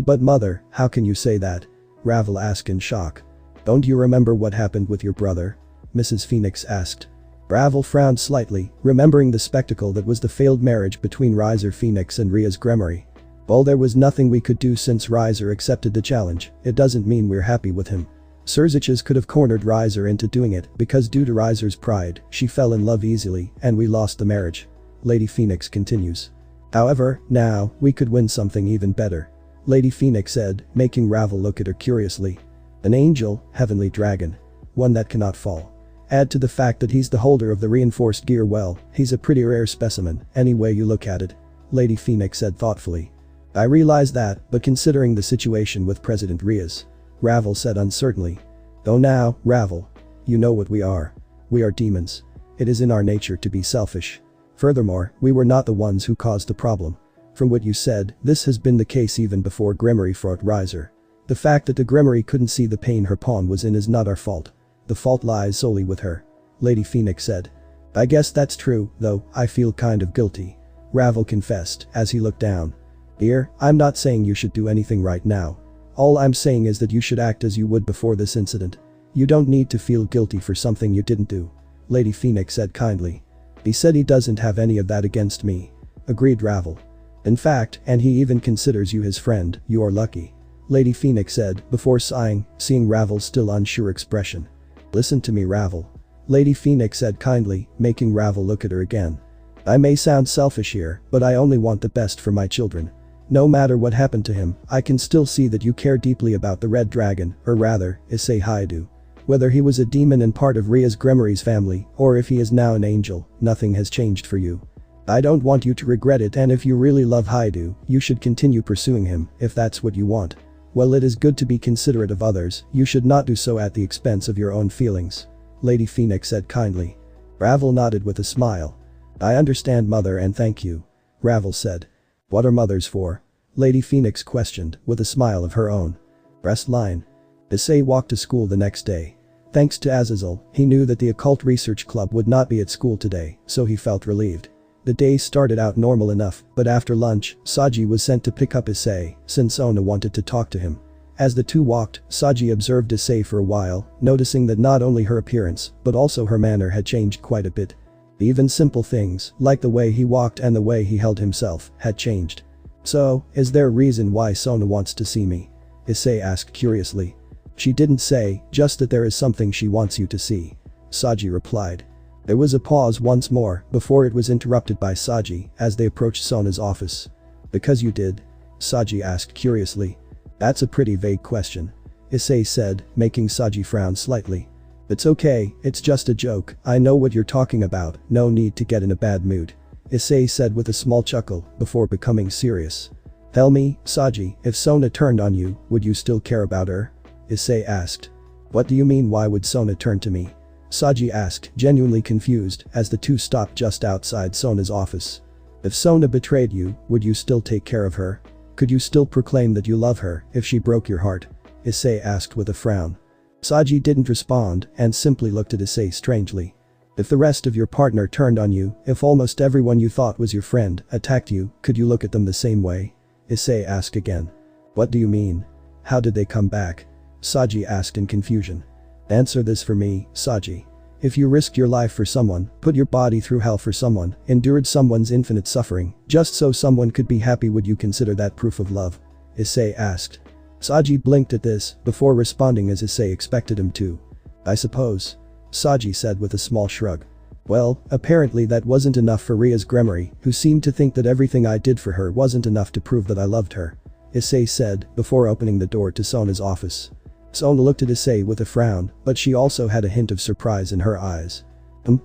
But mother, how can you say that? Ravel asked in shock. Don't you remember what happened with your brother? Mrs. Phoenix asked. Ravel frowned slightly, remembering the spectacle that was the failed marriage between Riser Phoenix and Rias Gremory. Well, there was nothing we could do since Riser accepted the challenge. It doesn't mean we're happy with him. Surziches could have cornered Riser into doing it because due to Riser's pride, she fell in love easily and we lost the marriage. Lady Phoenix continues. However, now, we could win something even better. Lady Phoenix said, making Ravel look at her curiously. An angel, heavenly dragon. One that cannot fall. Add to the fact that he's the holder of the reinforced gear, well, he's a pretty rare specimen, any way you look at it. Lady Phoenix said thoughtfully. I realize that, but considering the situation with President Rias. Ravel said uncertainly. Oh now, Ravel. You know what we are. We are demons. It is in our nature to be selfish. Furthermore, we were not the ones who caused the problem. From what you said, this has been the case even before Gremory fought Riser. The fact that the Gremory couldn't see the pain her pawn was in is not our fault. The fault lies solely with her. Lady Phoenix said. I guess that's true, though, I feel kind of guilty. Ravel confessed as he looked down. Dear, I'm not saying you should do anything right now. All I'm saying is that you should act as you would before this incident. You don't need to feel guilty for something you didn't do. Lady Phoenix said kindly. He said he doesn't have any of that against me. Agreed Ravel. In fact, and he even considers you his friend, you are lucky. Lady Phoenix said before sighing, seeing Ravel's still unsure expression. Listen to me, Ravel. Lady Phoenix said kindly, making Ravel look at her again. I may sound selfish here, but I only want the best for my children. No matter what happened to him, I can still see that you care deeply about the Red Dragon, or rather, Issei Hyudou. Whether he was a demon and part of Rias Gremory's family, or if he is now an angel, nothing has changed for you. I don't want you to regret it, and if you really love Hyudou, you should continue pursuing him, if that's what you want. While it is good to be considerate of others, you should not do so at the expense of your own feelings. Lady Phoenix said kindly. Ravel nodded with a smile. I understand, mother, and thank you. Ravel said. What are mothers for? Lady Phoenix questioned, with a smile of her own. Breast line. Issei walked to school the next day. Thanks to Azazel, he knew that the Occult Research Club would not be at school today, so he felt relieved. The day started out normal enough, but after lunch, Saji was sent to pick up Issei, since Sona wanted to talk to him. As the two walked, Saji observed Issei for a while, noticing that not only her appearance, but also her manner had changed quite a bit. Even simple things, like the way he walked and the way he held himself, had changed. "So, is there a reason why Sona wants to see me?" Issei asked curiously. "She didn't say, just that there is something she wants you to see," Saji replied. There was a pause once more before it was interrupted by Saji as they approached Sona's office. "Because you did?" Saji asked curiously. "That's a pretty vague question," Issei said, making Saji frown slightly. "It's okay, it's just a joke, I know what you're talking about, no need to get in a bad mood," Issei said with a small chuckle before becoming serious. "Tell me, Saji, if Sona turned on you, would you still care about her?" Issei asked. "What do you mean, why would Sona turn to me?" Saji asked, genuinely confused, as the two stopped just outside Sona's office. "If Sona betrayed you, would you still take care of her? Could you still proclaim that you love her if she broke your heart?" Issei asked with a frown. Saji didn't respond and simply looked at Issei strangely. "If the rest of your partner turned on you, if almost everyone you thought was your friend attacked you, could you look at them the same way?" Issei asked again. "What do you mean? How did they come back?" Saji asked in confusion. "Answer this for me, Saji. If you risked your life for someone, put your body through hell for someone, endured someone's infinite suffering, just so someone could be happy, would you consider that proof of love?" Issei asked. Saji blinked at this before responding as Issei expected him to. "I suppose," Saji said with a small shrug. "Well, apparently that wasn't enough for Ria's Gremory, who seemed to think that everything I did for her wasn't enough to prove that I loved her," Issei said before opening the door to Sona's office. Sona looked at Issei with a frown, but she also had a hint of surprise in her eyes.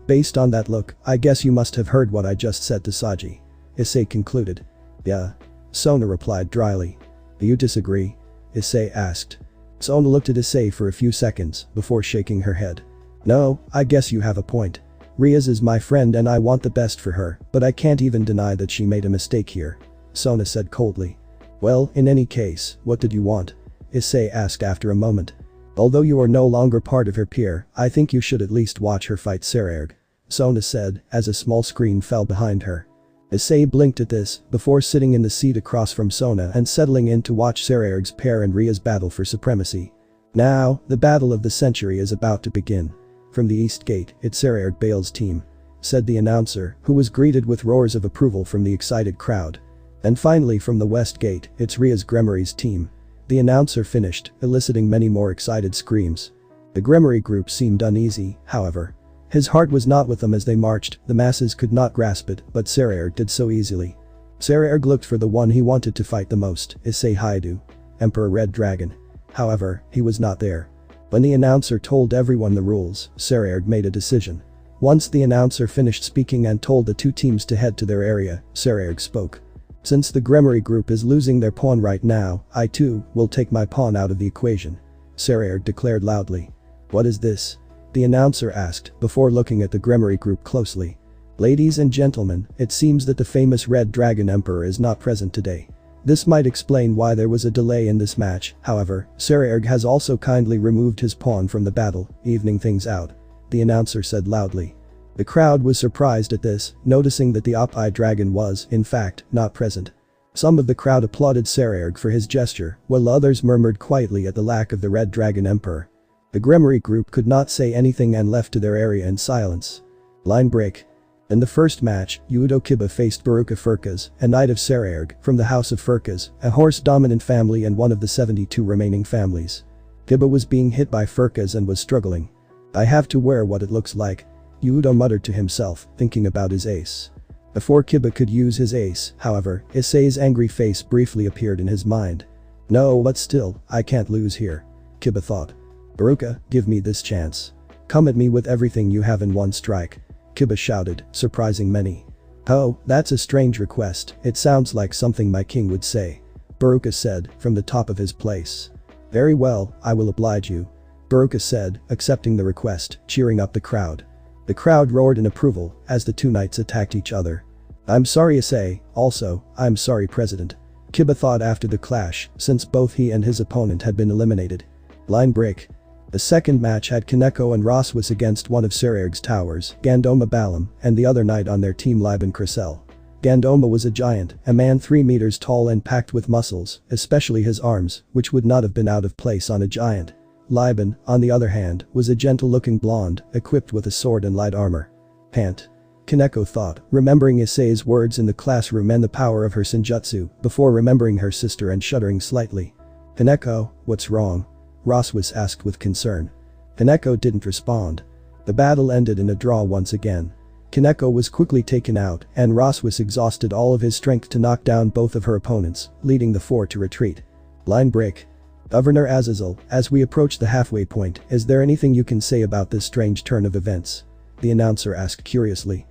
Based on that look, I guess you must have heard what I just said to Saji," Issei concluded. "Yeah," Sona replied dryly. "Do you disagree?" Issei asked. Sona looked at Issei for a few seconds before shaking her head. "No, I guess you have a point. Rias is my friend and I want the best for her, but I can't even deny that she made a mistake here," Sona said coldly. "Well, in any case, what did you want?" Issei asked after a moment. "Although you are no longer part of her peer, I think you should at least watch her fight Sererg," Sona said as a small screen fell behind her. Issei blinked at this before sitting in the seat across from Sona and settling in to watch Sererg's pair and Ria's battle for supremacy. Now, the battle of the century is about to begin. "From the East Gate, it's Sererg Bale's team," said the announcer, who was greeted with roars of approval from the excited crowd. "And finally from the West Gate, it's Ria's Gremory's team," the announcer finished, eliciting many more excited screams. The Gremory group seemed uneasy, however. His heart was not with them as they marched, the masses could not grasp it, but Sererg did so easily. Sererg looked for the one he wanted to fight the most, Issei Hyudou, Emperor Red Dragon. However, he was not there. When the announcer told everyone the rules, Sererg made a decision. Once the announcer finished speaking and told the two teams to head to their area, Sererg spoke. "Since the Gremory group is losing their pawn right now, I too will take my pawn out of the equation," Sererg declared loudly. "What is this?" the announcer asked before looking at the Gremory group closely. "Ladies and gentlemen, it seems that the famous Red Dragon Emperor is not present today. This might explain why there was a delay in this match, however, Sererg has also kindly removed his pawn from the battle, evening things out," the announcer said loudly. The crowd was surprised at this, noticing that the Op-Eye Dragon was, in fact, not present. Some of the crowd applauded Sererg for his gesture, while others murmured quietly at the lack of the Red Dragon Emperor. The Gremory group could not say anything and left to their area in silence. Line break. In the first match, Hyudou Kiba faced Baruka Furkaz, a knight of Sererg, from the House of Furkaz, a horse-dominant family and one of the 72 remaining families. Kiba was being hit by Furkaz and was struggling. "I have to wear what it looks like," Hyudou muttered to himself, thinking about his ace. Before Kiba could use his ace, however, Issei's angry face briefly appeared in his mind. "No, but still, I can't lose here," Kiba thought. "Baruka, give me this chance. Come at me with everything you have in one strike," Kiba shouted, surprising many. "Oh, that's a strange request, it sounds like something my king would say," Baruka said from the top of his place. "Very well, I will oblige you," Baruka said, accepting the request, cheering up the crowd. The crowd roared in approval as the two knights attacked each other. "I'm sorry Issei, also, I'm sorry President," Kiba thought after the clash, since both he and his opponent had been eliminated. Line break. The second match had Kaneko and Roswis against one of Sererg's towers, Gandoma Balam, and the other knight on their team Liban Cressel. Gandoma was a giant, a man 3 meters tall and packed with muscles, especially his arms, which would not have been out of place on a giant. Liban, on the other hand, was a gentle-looking blonde, equipped with a sword and light armor. Pant. Kaneko thought, remembering Issei's words in the classroom and the power of her senjutsu, before remembering her sister and shuddering slightly. Kaneko, what's wrong? Roswis asked with concern. Kaneko didn't respond. The battle ended in a draw once again. Kaneko was quickly taken out, and Roswis exhausted all of his strength to knock down both of her opponents, leading the four to retreat. Line break. Governor Azazel, as we approach the halfway point, is there anything you can say about this strange turn of events? The announcer asked curiously.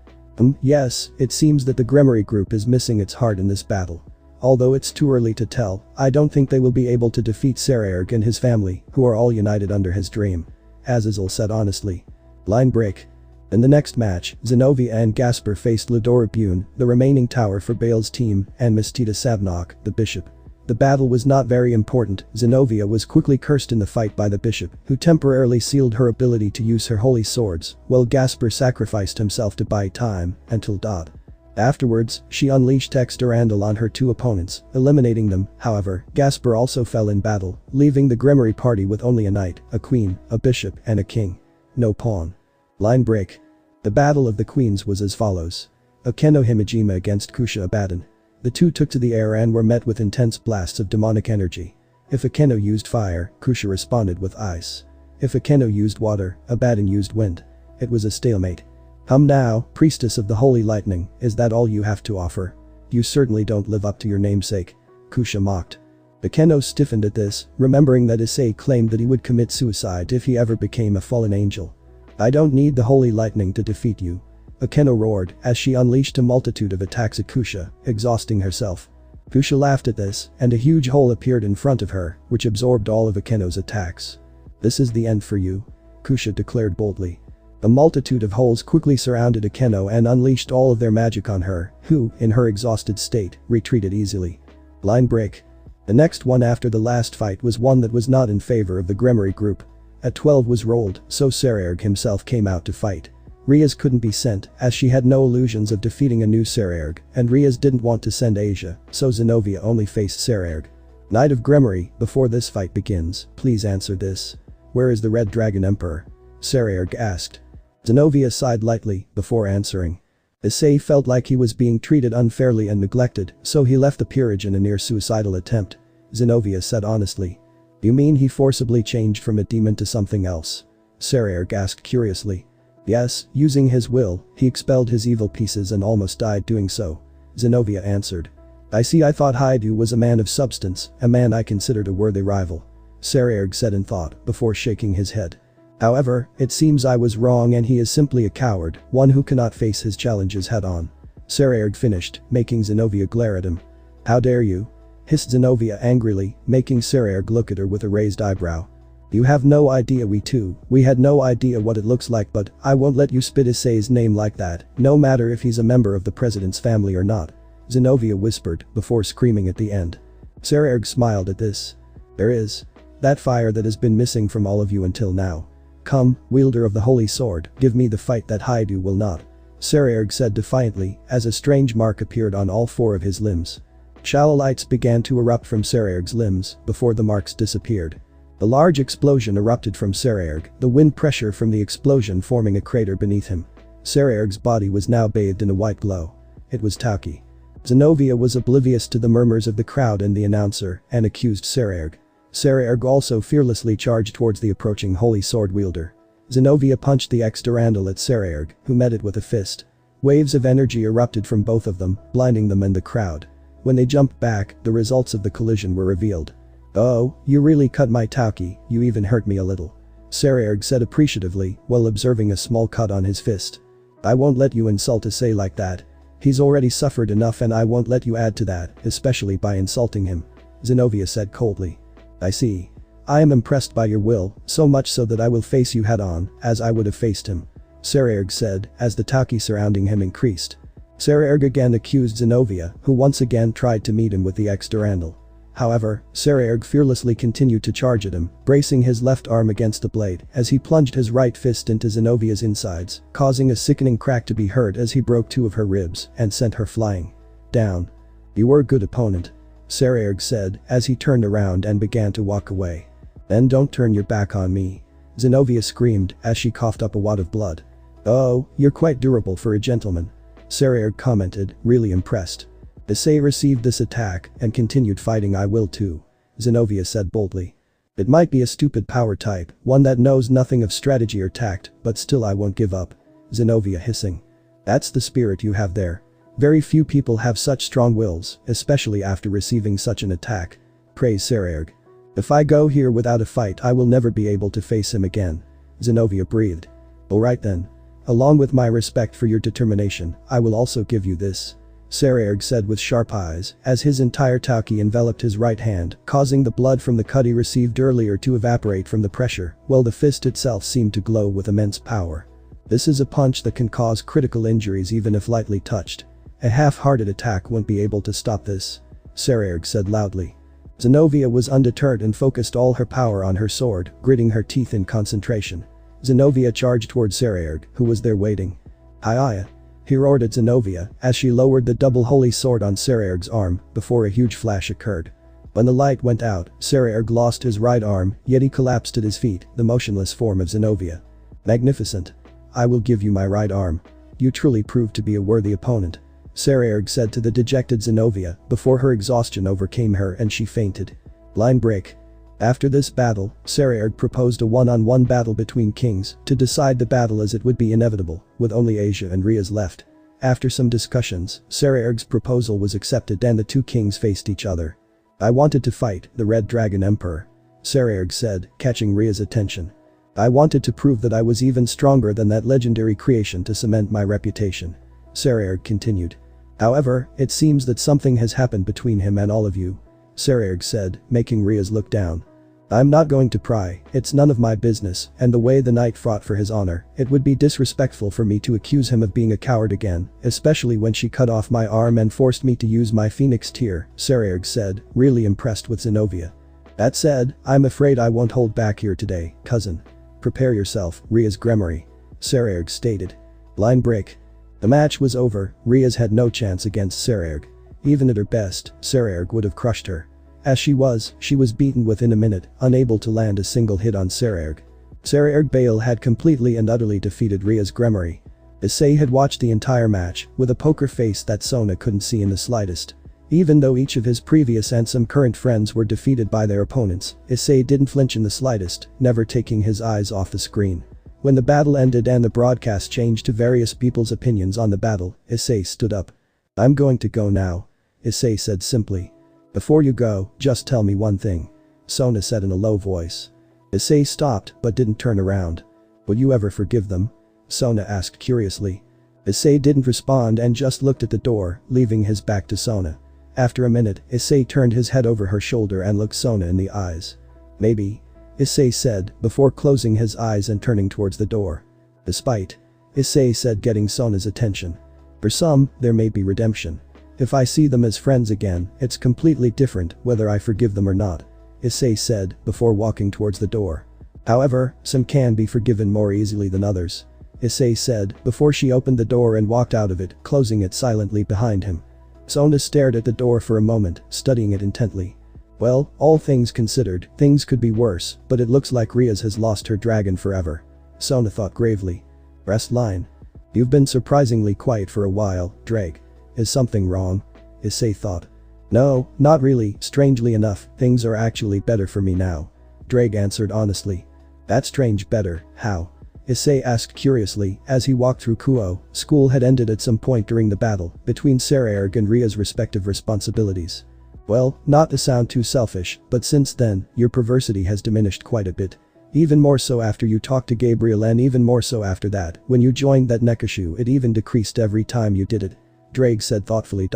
Yes, it seems that the Gremory group is missing its heart in this battle. Although it's too early to tell, I don't think they will be able to defeat Sererg and his family, who are all united under his dream. Azazel said honestly. Line break. In the next match, Zenobia and Gasper faced Ludora Bune, the remaining tower for Bale's team, and Mistita Savnok, the bishop. The battle was not very important. Zenobia was quickly cursed in the fight by the bishop, who temporarily sealed her ability to use her holy swords, while Gasper sacrificed himself to buy time, until Dot. Afterwards, she unleashed Ex Durandal on her two opponents, eliminating them. However, Gasper also fell in battle, leaving the Gremory party with only a knight, a queen, a bishop, and a king. No pawn. Line break. The battle of the queens was as follows. Akeno Himejima against Kusha Abaddon. The two took to the air and were met with intense blasts of demonic energy. If Akeno used fire, Kusha responded with ice. If Akeno used water, Abaddon used wind. It was a stalemate. Now, priestess of the holy lightning, is that all you have to offer? You certainly don't live up to your namesake. Kusha mocked. Akeno stiffened at this, remembering that Issei claimed that he would commit suicide if he ever became a fallen angel. I don't need the holy lightning to defeat you. Akeno roared as she unleashed a multitude of attacks at Kusha, exhausting herself. Kusha laughed at this, and a huge hole appeared in front of her, which absorbed all of Akeno's attacks. This is the end for you. Kusha declared boldly. A multitude of holes quickly surrounded Akeno and unleashed all of their magic on her, who, in her exhausted state, retreated easily. Line break. The next one after the last fight was one that was not in favor of the Gremory group. A 12 was rolled, so Sererg himself came out to fight. Riaz couldn't be sent, as she had no illusions of defeating a new Sererg, and Riaz didn't want to send Asia, so Zenobia only faced Sererg. Knight of Gremory, before this fight begins, please answer this. Where is the Red Dragon Emperor? Sererg asked. Zenobia sighed lightly, before answering. Issei felt like he was being treated unfairly and neglected, so he left the peerage in a near-suicidal attempt. Zenobia said honestly. You mean he forcibly changed from a demon to something else? Sererg asked curiously. Yes, using his will, he expelled his evil pieces and almost died doing so. Zenobia answered. I see. I thought Hyudou was a man of substance, a man I considered a worthy rival. Sererg said in thought, before shaking his head. However, it seems I was wrong and he is simply a coward, one who cannot face his challenges head-on. Sererg finished, making Zenobia glare at him. How dare you? Hissed Zenobia angrily, making Sererg look at her with a raised eyebrow. You have no idea. We had no idea what it looks like, but I won't let you spit Issei's name like that, no matter if he's a member of the president's family or not. Zenobia whispered, before screaming at the end. Sererg smiled at this. There is. That fire that has been missing from all of you until now. Come, wielder of the holy sword, give me the fight that Hyudou will not. Sererg said defiantly, as a strange mark appeared on all four of his limbs. Shallow-lights began to erupt from Sererg's limbs, before the marks disappeared. A large explosion erupted from Sererg, the wind pressure from the explosion forming a crater beneath him. Sererg's body was now bathed in a white glow. It was Tauki. Zenobia was oblivious to the murmurs of the crowd and the announcer, and accused Sererg. Sererg also fearlessly charged towards the approaching holy sword wielder. Zenobia punched the Ex Durandal at Sererg, who met it with a fist. Waves of energy erupted from both of them, blinding them and the crowd. When they jumped back, the results of the collision were revealed. Oh, you really cut my Tauki, you even hurt me a little. Sererg said appreciatively, while observing a small cut on his fist. I won't let you insult Issei like that. He's already suffered enough and I won't let you add to that, especially by insulting him. Zenobia said coldly. I see. I am impressed by your will, so much so that I will face you head-on, as I would have faced him. Sererg said, as the Tauki surrounding him increased. Sererg again accused Zenobia, who once again tried to meet him with the Ex Durandal. However, Sarayerg fearlessly continued to charge at him, bracing his left arm against the blade as he plunged his right fist into Zenovia's insides, causing a sickening crack to be heard as he broke 2 of her ribs and sent her flying down. "You were a good opponent," Sarayerg said as he turned around and began to walk away. "Then don't turn your back on me," Zenovia screamed as she coughed up a wad of blood. "Oh, you're quite durable for a gentleman," Sarayerg commented, really impressed. "Issei received this attack and continued fighting. I will too," Zenovia said boldly. "It might be a stupid power type, one that knows nothing of strategy or tact, but still I won't give up," Zenovia hissing. "That's the spirit you have there. Very few people have such strong wills, especially after receiving such an attack," praised Sarayerg. "If I go here without a fight I will never be able to face him again," Zenovia breathed. "Alright then. Along with my respect for your determination, I will also give you this," Sarayerg said with sharp eyes as his entire Tauki enveloped his right hand, causing the blood from the cut he received earlier to evaporate from the pressure, while the fist itself seemed to glow with immense power. "This is a punch that can cause critical injuries even if lightly touched. A half-hearted attack won't be able to stop this," Sarayerg said loudly. Zenovia was undeterred and focused all her power on her sword, gritting her teeth in concentration. Zenovia charged towards Sarayerg, who was there waiting. "Hiya!" he roared at Zenovia as she lowered the double holy sword on Sarayerg's arm before a huge flash occurred. When the light went out, Sarayerg lost his right arm, yet he collapsed at his feet, the motionless form of Zenovia. "Magnificent. I will give you my right arm. You truly proved to be a worthy opponent," Sarayerg said to the dejected Zenovia before her exhaustion overcame her and she fainted. Line break. After this battle, Sarayerg proposed a one-on-one battle between kings to decide the battle as it would be inevitable, with only Asia and Riaz left. After some discussions, Sarayerg's proposal was accepted and the 2 kings faced each other. "I wanted to fight the Red Dragon Emperor," Sarayerg said, catching Riaz's attention. "I wanted to prove that I was even stronger than that legendary creation to cement my reputation," Sarayerg continued. "However, it seems that something has happened between him and all of you," Sarayerg said, making Riaz look down. "I'm not going to pry, it's none of my business, and the way the knight fought for his honor, it would be disrespectful for me to accuse him of being a coward again, especially when she cut off my arm and forced me to use my phoenix tear," Sarayerg said, really impressed with Zenovia. "That said, I'm afraid I won't hold back here today, cousin. Prepare yourself, Riaz Gremory," Sarayerg stated. Line break. The match was over. Riaz had no chance against Sarayerg. Even at her best, Sarayerg would have crushed her. As she was beaten within a minute, unable to land a single hit on Sarayerg. Sarayerg Bale had completely and utterly defeated Riaz Gremory. Issei had watched the entire match, with a poker face that Sona couldn't see in the slightest. Even though each of his previous and some current friends were defeated by their opponents, Issei didn't flinch in the slightest, never taking his eyes off the screen. When the battle ended and the broadcast changed to various people's opinions on the battle, Issei stood up. "I'm going to go now," Issei said simply. "Before you go, just tell me one thing," Sona said in a low voice. Issei stopped but didn't turn around. "Would you ever forgive them?" Sona asked curiously. Issei didn't respond and just looked at the door, leaving his back to Sona. After a minute, Issei turned his head over her shoulder and looked Sona in the eyes. "Maybe," Issei said before closing his eyes and turning towards the door. "Despite," Issei said, getting Sona's attention. "For some, there may be redemption. If I see them as friends again, it's completely different whether I forgive them or not," Issei said before walking towards the door. "However, some can be forgiven more easily than others," Issei said before she opened the door and walked out of it, closing it silently behind him. Sona stared at the door for a moment, studying it intently. "Well, all things considered, things could be worse, but it looks like Riaz has lost her dragon forever," Sona thought gravely. Rest line. "You've been surprisingly quiet for a while, Drake. Is something wrong?" Issei thought. "No, not really, strangely enough, things are actually better for me now," Drake answered honestly. "That's strange. Better, how?" Issei asked curiously as he walked through Kuo. School had ended at some point during the battle between Sarayerg and Riaz's respective responsibilities. "Well, not to sound too selfish, but since then, your perversity has diminished quite a bit. Even more so after you talked to Gabriel and even more so after that, when you joined that Nekashu it even decreased every time you did it," Drake said thoughtfully.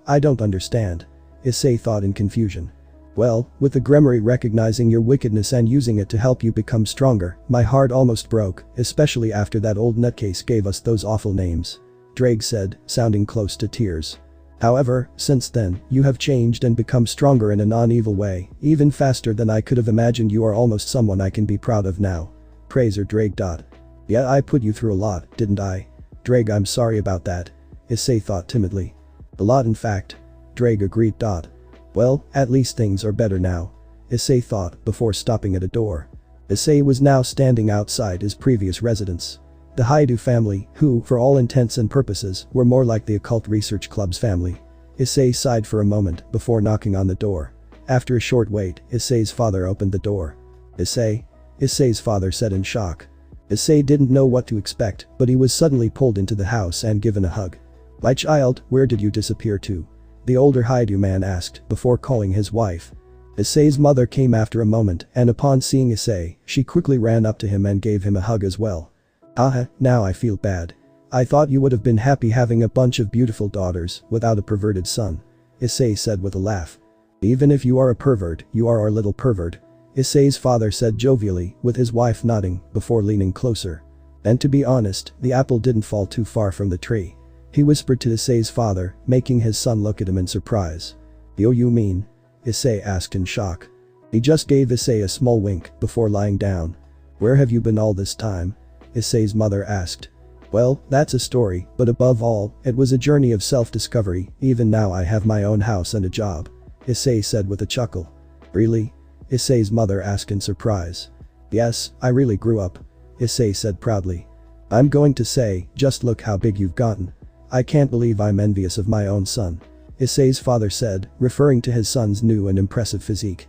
I don't understand," Issei thought in confusion. "Well, with the Gremory recognizing your wickedness and using it to help you become stronger, my heart almost broke, especially after that old nutcase gave us those awful names," Drake said, sounding close to tears. However, since then, you have changed and become stronger in a non-evil way, even faster than I could have imagined. You are almost someone I can be proud of now. Praiser Drake. Yeah, I put you through a lot, didn't I? Drake, I'm sorry about that. Issei thought timidly. A lot in fact. Drake agreed. Well, at least things are better now. Issei thought before stopping at a door. Issei was now standing outside his previous residence. The Hyudou family, who, for all intents and purposes, were more like the occult research club's family. Issei sighed for a moment before knocking on the door. After a short wait, Issei's father opened the door. Issei? Issei's father said in shock. Issei didn't know what to expect, but he was suddenly pulled into the house and given a hug. My child, where did you disappear to? The older Hyudou man asked before calling his wife. Issei's mother came after a moment, and upon seeing Issei, she quickly ran up to him and gave him a hug as well. Now I feel bad. I thought you would have been happy having a bunch of beautiful daughters without a perverted son. Issei said with a laugh. Even if you are a pervert, you are our little pervert. Issei's father said jovially, with his wife nodding before leaning closer. And to be honest, the apple didn't fall too far from the tree. He whispered to Issei's father, making his son look at him in surprise. Oh, you mean? Issei asked in shock. He just gave Issei a small wink before lying down. Where have you been all this time? Issei's mother asked. Well, that's a story, but above all, it was a journey of self-discovery. Even now I have my own house and a job. Issei said with a chuckle. Really? Issei's mother asked in surprise. Yes, I really grew up. Issei said proudly. I'm going to say, just look how big you've gotten. I can't believe I'm envious of my own son. Issei's father said, referring to his son's new and impressive physique.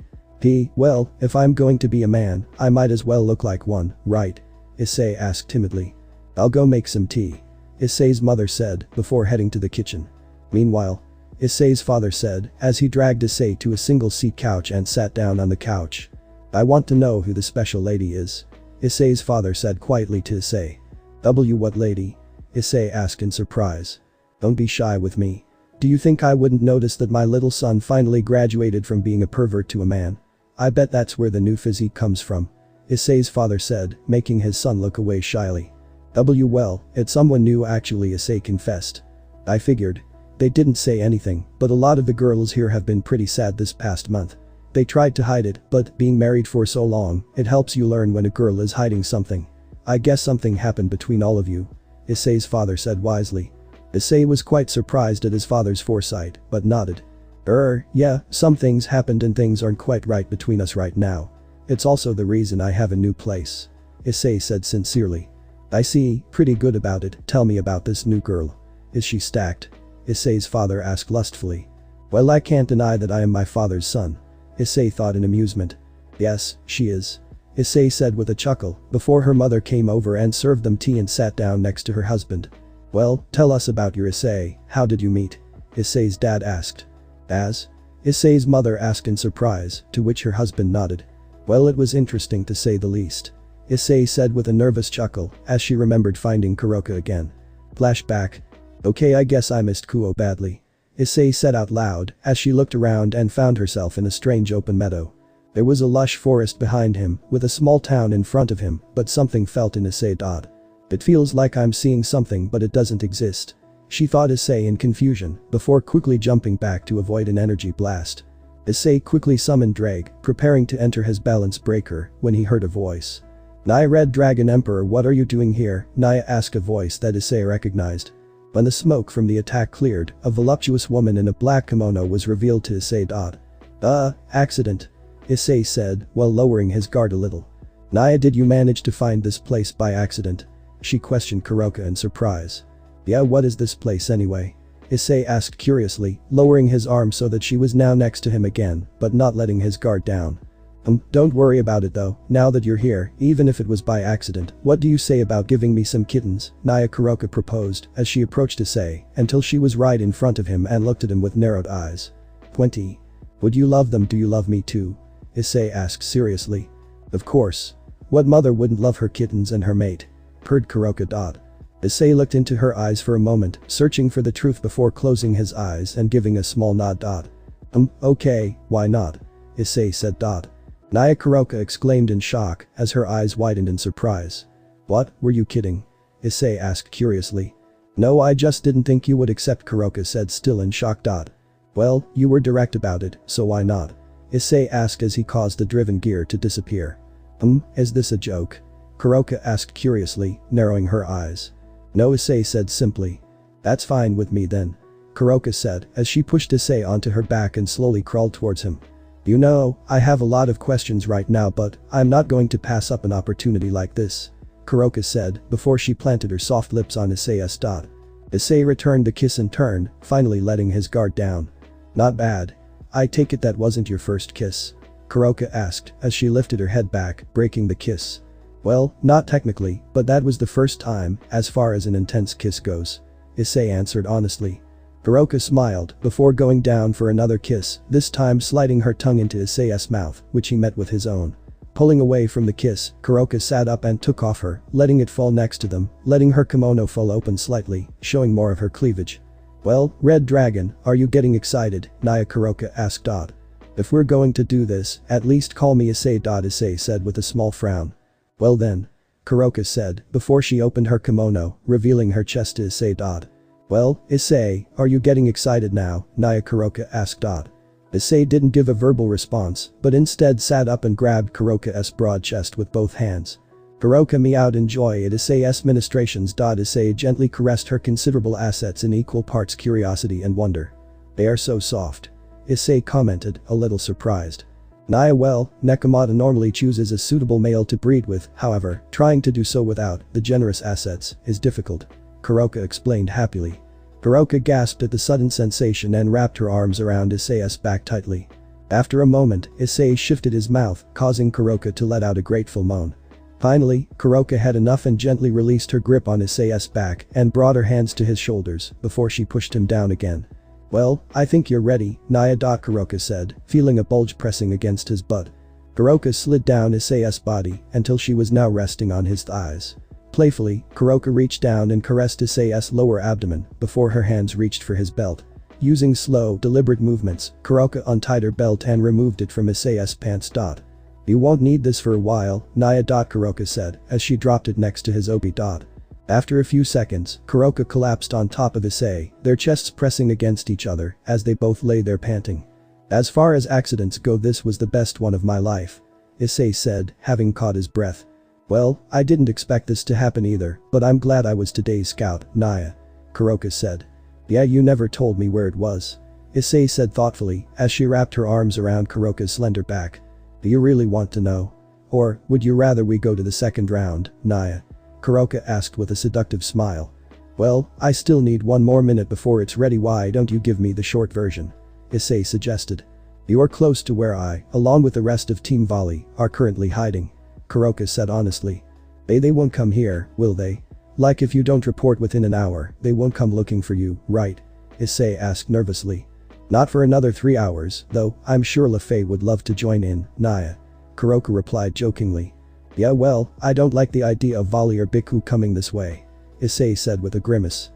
Well, if I'm going to be a man, I might as well look like one, right? Issei asked timidly. I'll go make some tea. Issei's mother said before heading to the kitchen. Meanwhile, Issei's father said as he dragged Issei to a single-seat couch and sat down on the couch. I want to know who the special lady is. Issei's father said quietly to Issei. What lady? Issei asked in surprise. Don't be shy with me. Do you think I wouldn't notice that my little son finally graduated from being a pervert to a man? I bet that's where the new physique comes from. Issei's father said, making his son look away shyly. Well, it's someone new actually, Issei confessed. I figured. They didn't say anything, but a lot of the girls here have been pretty sad this past month. They tried to hide it, but being married for so long, it helps you learn when a girl is hiding something. I guess something happened between all of you. Issei's father said wisely. Issei was quite surprised at his father's foresight, but nodded. Yeah, some things happened and things aren't quite right between us right now. It's also the reason I have a new place. Issei said sincerely. I see, pretty good about it. Tell me about this new girl. Is she stacked? Issei's father asked lustfully. Well, I can't deny that I am my father's son. Issei thought in amusement. Yes, she is. Issei said with a chuckle before her mother came over and served them tea and sat down next to her husband. Well, tell us about your Issei. How did you meet? Issei's dad asked. As? Issei's mother asked in surprise, to which her husband nodded. Well, it was interesting to say the least. Issei said with a nervous chuckle as she remembered finding Kuroka again. Flashback. Okay, I guess I missed Kuo badly. Issei said out loud as she looked around and found herself in a strange open meadow. There was a lush forest behind him with a small town in front of him, but something felt in Issei. It feels like I'm seeing something but it doesn't exist. She thought Issei in confusion before quickly jumping back to avoid an energy blast. Issei quickly summoned Drake, preparing to enter his balance breaker when he heard a voice. Naya Red Dragon Emperor, what are you doing here? Naya asked, a voice that Issei recognized. When the smoke from the attack cleared, a voluptuous woman in a black kimono was revealed to Issei. Accident. Issei said while lowering his guard a little. Naya, did you manage to find this place by accident? She questioned Kuroka in surprise. Yeah, what is this place anyway? Issei asked curiously, lowering his arm so that she was now next to him again, but not letting his guard down. Don't worry about it though, now that you're here, even if it was by accident, what do you say about giving me some kittens? Naya Kuroka proposed as she approached Issei until she was right in front of him and looked at him with narrowed eyes. 20. Would you love them? Do you love me too? Issei asked seriously. Of course. What mother wouldn't love her kittens and her mate? Purred Kuroka. Issei looked into her eyes for a moment, searching for the truth before closing his eyes and giving a small nod. Okay, why not? Issei said. Naya Kuroka exclaimed in shock as her eyes widened in surprise. What, were you kidding? Issei asked curiously. No, I just didn't think you would accept, Kuroka said, still in shock. Well, you were direct about it, so why not? Issei asked as he caused the driven gear to disappear. Is this a joke? Kuroka asked curiously, narrowing her eyes. No, Issei said simply. That's fine with me then. Kuroka said as she pushed Issei onto her back and slowly crawled towards him. You know, I have a lot of questions right now, but I'm not going to pass up an opportunity like this. Kuroka said before she planted her soft lips on Issei's. Issei returned the kiss in turn, finally letting his guard down. Not bad. I take it that wasn't your first kiss? Kuroka asked as she lifted her head back, breaking the kiss. Well, not technically, but that was the first time, as far as an intense kiss goes. Issei answered honestly. Kuroka smiled before going down for another kiss, this time sliding her tongue into Issei's mouth, which he met with his own. Pulling away from the kiss, Kuroka sat up and took off her, letting it fall next to them, letting her kimono fall open slightly, showing more of her cleavage. Well, Red Dragon, are you getting excited? Naya Kuroka asked. If we're going to do this, at least call me Issei. Issei said with a small frown. Well then. Kuroka said before she opened her kimono, revealing her chest to Issei. Well, Issei, are you getting excited now? Naya Kuroka asked. Issei didn't give a verbal response, but instead sat up and grabbed Kuroka's broad chest with both hands. Kuroka meowed in joy at Issei's ministrations. Issei gently caressed her considerable assets in equal parts curiosity and wonder. They are so soft. Issei commented, a little surprised. Naya, well, Nekomata normally chooses a suitable male to breed with, however, trying to do so without the generous assets is difficult. Kuroka explained happily. Kuroka gasped at the sudden sensation and wrapped her arms around Issei's back tightly. After a moment, Issei shifted his mouth, causing Kuroka to let out a grateful moan. Finally, Kuroka had enough and gently released her grip on Issei's back and brought her hands to his shoulders before she pushed him down again. Well, I think you're ready, Naya. Kuroka said, feeling a bulge pressing against his butt. Kuroka slid down Issei's body until she was now resting on his thighs. Playfully, Kuroka reached down and caressed Issei's lower abdomen before her hands reached for his belt. Using slow, deliberate movements, Kuroka untied her belt and removed it from Issei's pants. You won't need this for a while, Naya. Kuroka said as she dropped it next to his obi. After a few seconds, Kuroka collapsed on top of Issei, their chests pressing against each other as they both lay there panting. As far as accidents go, this was the best one of my life. Issei said, having caught his breath. Well, I didn't expect this to happen either, but I'm glad I was today's scout, Naya. Kuroka said. Yeah, you never told me where it was. Issei said thoughtfully as she wrapped her arms around Kuroka's slender back. Do you really want to know? Or, would you rather we go to the second round, Naya? Kuroka asked with a seductive smile. Well, I still need one more minute before it's ready. Why don't you give me the short version? Issei suggested. You are close to where I, along with the rest of Team Volley, are currently hiding. Kuroka said honestly. They won't come here, will they? Like if you don't report within an hour, they won't come looking for you, right? Issei asked nervously. Not for another 3 hours, though, I'm sure LaFay would love to join in, Naya. Kuroka replied jokingly. Yeah, well, I don't like the idea of Volley or Biku coming this way. Issei said with a grimace.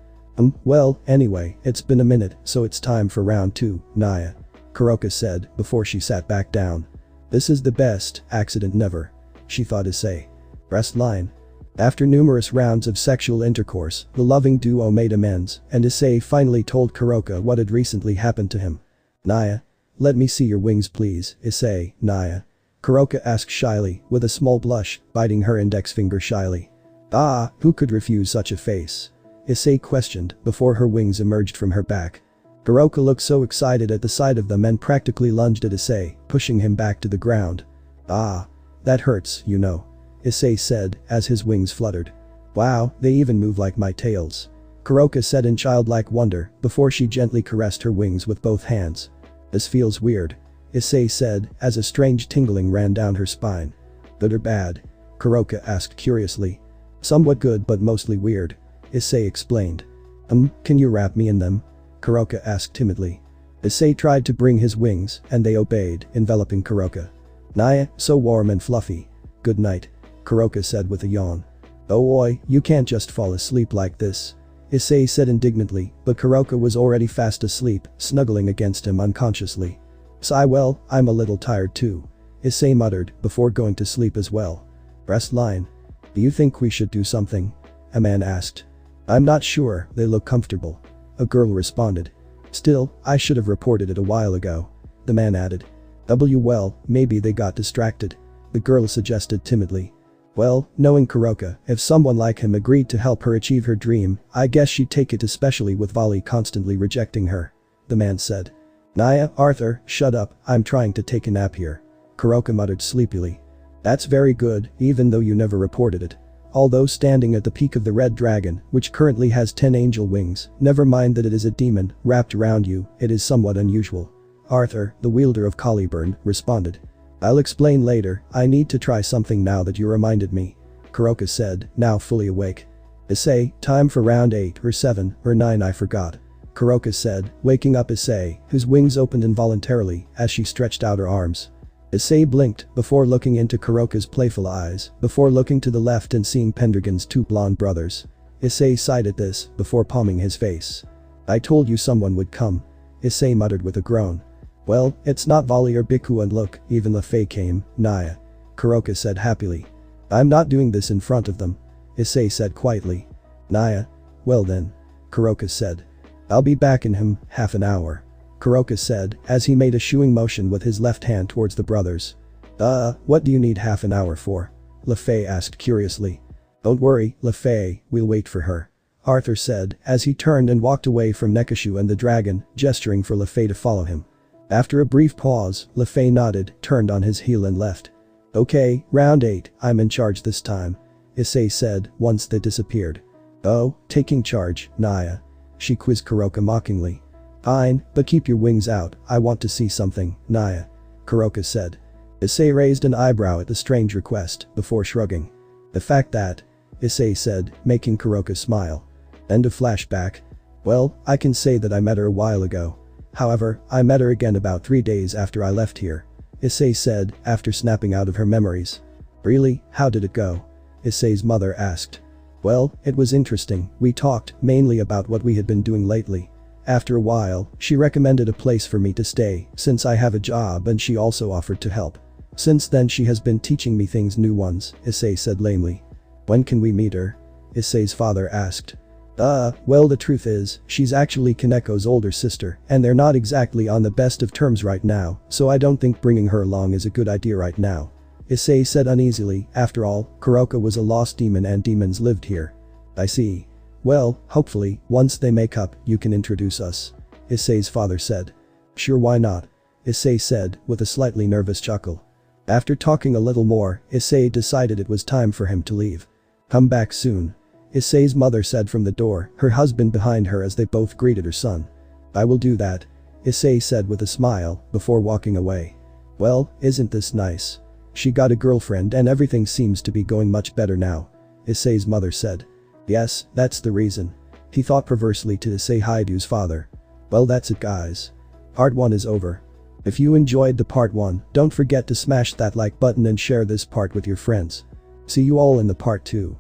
Well, anyway, it's been a minute, so it's time for round 2, Naya. Kuroka said before she sat back down. This is the best accident never. She thought Issei. Breast line. After numerous rounds of sexual intercourse, the loving duo made amends, and Issei finally told Kuroka what had recently happened to him. Naya. Let me see your wings please, Issei, Naya. Kuroka asked shyly, with a small blush, biting her index finger shyly. Ah, who could refuse such a face? Issei questioned, before her wings emerged from her back. Kuroka looked so excited at the sight of them and practically lunged at Issei, pushing him back to the ground. Ah. That hurts, you know. Issei said, as his wings fluttered. Wow, they even move like my tails. Kuroka said in childlike wonder, before she gently caressed her wings with both hands. This feels weird. Issei said, as a strange tingling ran down her spine. Good or bad? Kuroka asked curiously. Somewhat good but mostly weird. Issei explained. Can you wrap me in them? Kuroka asked timidly. Issei tried to bring his wings, and they obeyed, enveloping Kuroka. Naya, so warm and fluffy. Good night. Kuroka said with a yawn. Oh oi, you can't just fall asleep like this. Issei said indignantly, but Kuroka was already fast asleep, snuggling against him unconsciously. Sigh, well, I'm a little tired too. Issei muttered, before going to sleep as well. Breast line. Do you think we should do something? A man asked. I'm not sure, they look comfortable. A girl responded. Still, I should have reported it a while ago. The man added. Well, maybe they got distracted. The girl suggested timidly. Well, knowing Kuroka, if someone like him agreed to help her achieve her dream, I guess she'd take it, especially with Vali constantly rejecting her. The man said. Naya, Arthur, shut up, I'm trying to take a nap here. Kuroka muttered sleepily. That's very good, even though you never reported it. Although standing at the peak of the red dragon, which currently has 10 angel wings, never mind that it is a demon wrapped around you, it is somewhat unusual. Arthur, the wielder of Caliburn, responded. I'll explain later, I need to try something now that you reminded me. Kuroka said, now fully awake. Issei, time for round 8 or 7 or 9 I forgot. Kuroka said, waking up Issei, whose wings opened involuntarily as she stretched out her arms. Issei blinked before looking into Kuroka's playful eyes, before looking to the left and seeing Pendragon's 2 blonde brothers. Issei sighed at this before palming his face. I told you someone would come. Issei muttered with a groan. Well, it's not Vali or Biku, and look, even Lefei came, Naya. Kuroka said happily. I'm not doing this in front of them. Issei said quietly. Naya. Well then. Kuroka said. I'll be back in half an hour. Kuroka said as he made a shooing motion with his left hand towards the brothers. What do you need half an hour for? Lefei asked curiously. Don't worry, Lefei, we'll wait for her. Arthur said as he turned and walked away from Nekashu and the dragon, gesturing for Lefei to follow him. After a brief pause, Lefei nodded, turned on his heel and left. Okay, round 8, I'm in charge this time. Issei said once they disappeared. Oh, taking charge, Naya. She quizzed Kuroka mockingly. Fine, but keep your wings out, I want to see something, Naya. Kuroka said. Issei raised an eyebrow at the strange request, before shrugging. The fact that, Issei said, making Kuroka smile. End of flashback. Well, I can say that I met her a while ago. However, I met her again about 3 days after I left here. Issei said, after snapping out of her memories. Really, how did it go? Issei's mother asked. Well, it was interesting, we talked mainly about what we had been doing lately. After a while, she recommended a place for me to stay, since I have a job, and she also offered to help. Since then she has been teaching me things, new ones, Issei said lamely. When can we meet her? Issei's father asked. Well, the truth is, she's actually Kaneko's older sister, and they're not exactly on the best of terms right now, so I don't think bringing her along is a good idea right now. Issei said uneasily, after all, Kuroka was a lost demon and demons lived here. I see. Well, hopefully, once they make up, you can introduce us. Issei's father said. Sure, why not? Issei said, with a slightly nervous chuckle. After talking a little more, Issei decided it was time for him to leave. Come back soon. Issei's mother said from the door, her husband behind her as they both greeted her son. I will do that. Issei said with a smile, before walking away. Well, isn't this nice? She got a girlfriend and everything seems to be going much better now. Issei's mother said. Yes, that's the reason. He thought perversely to Issei Hyudou's father. Well, that's it guys. Part 1 is over. If you enjoyed the part 1, don't forget to smash that like button and share this part with your friends. See you all in the part 2.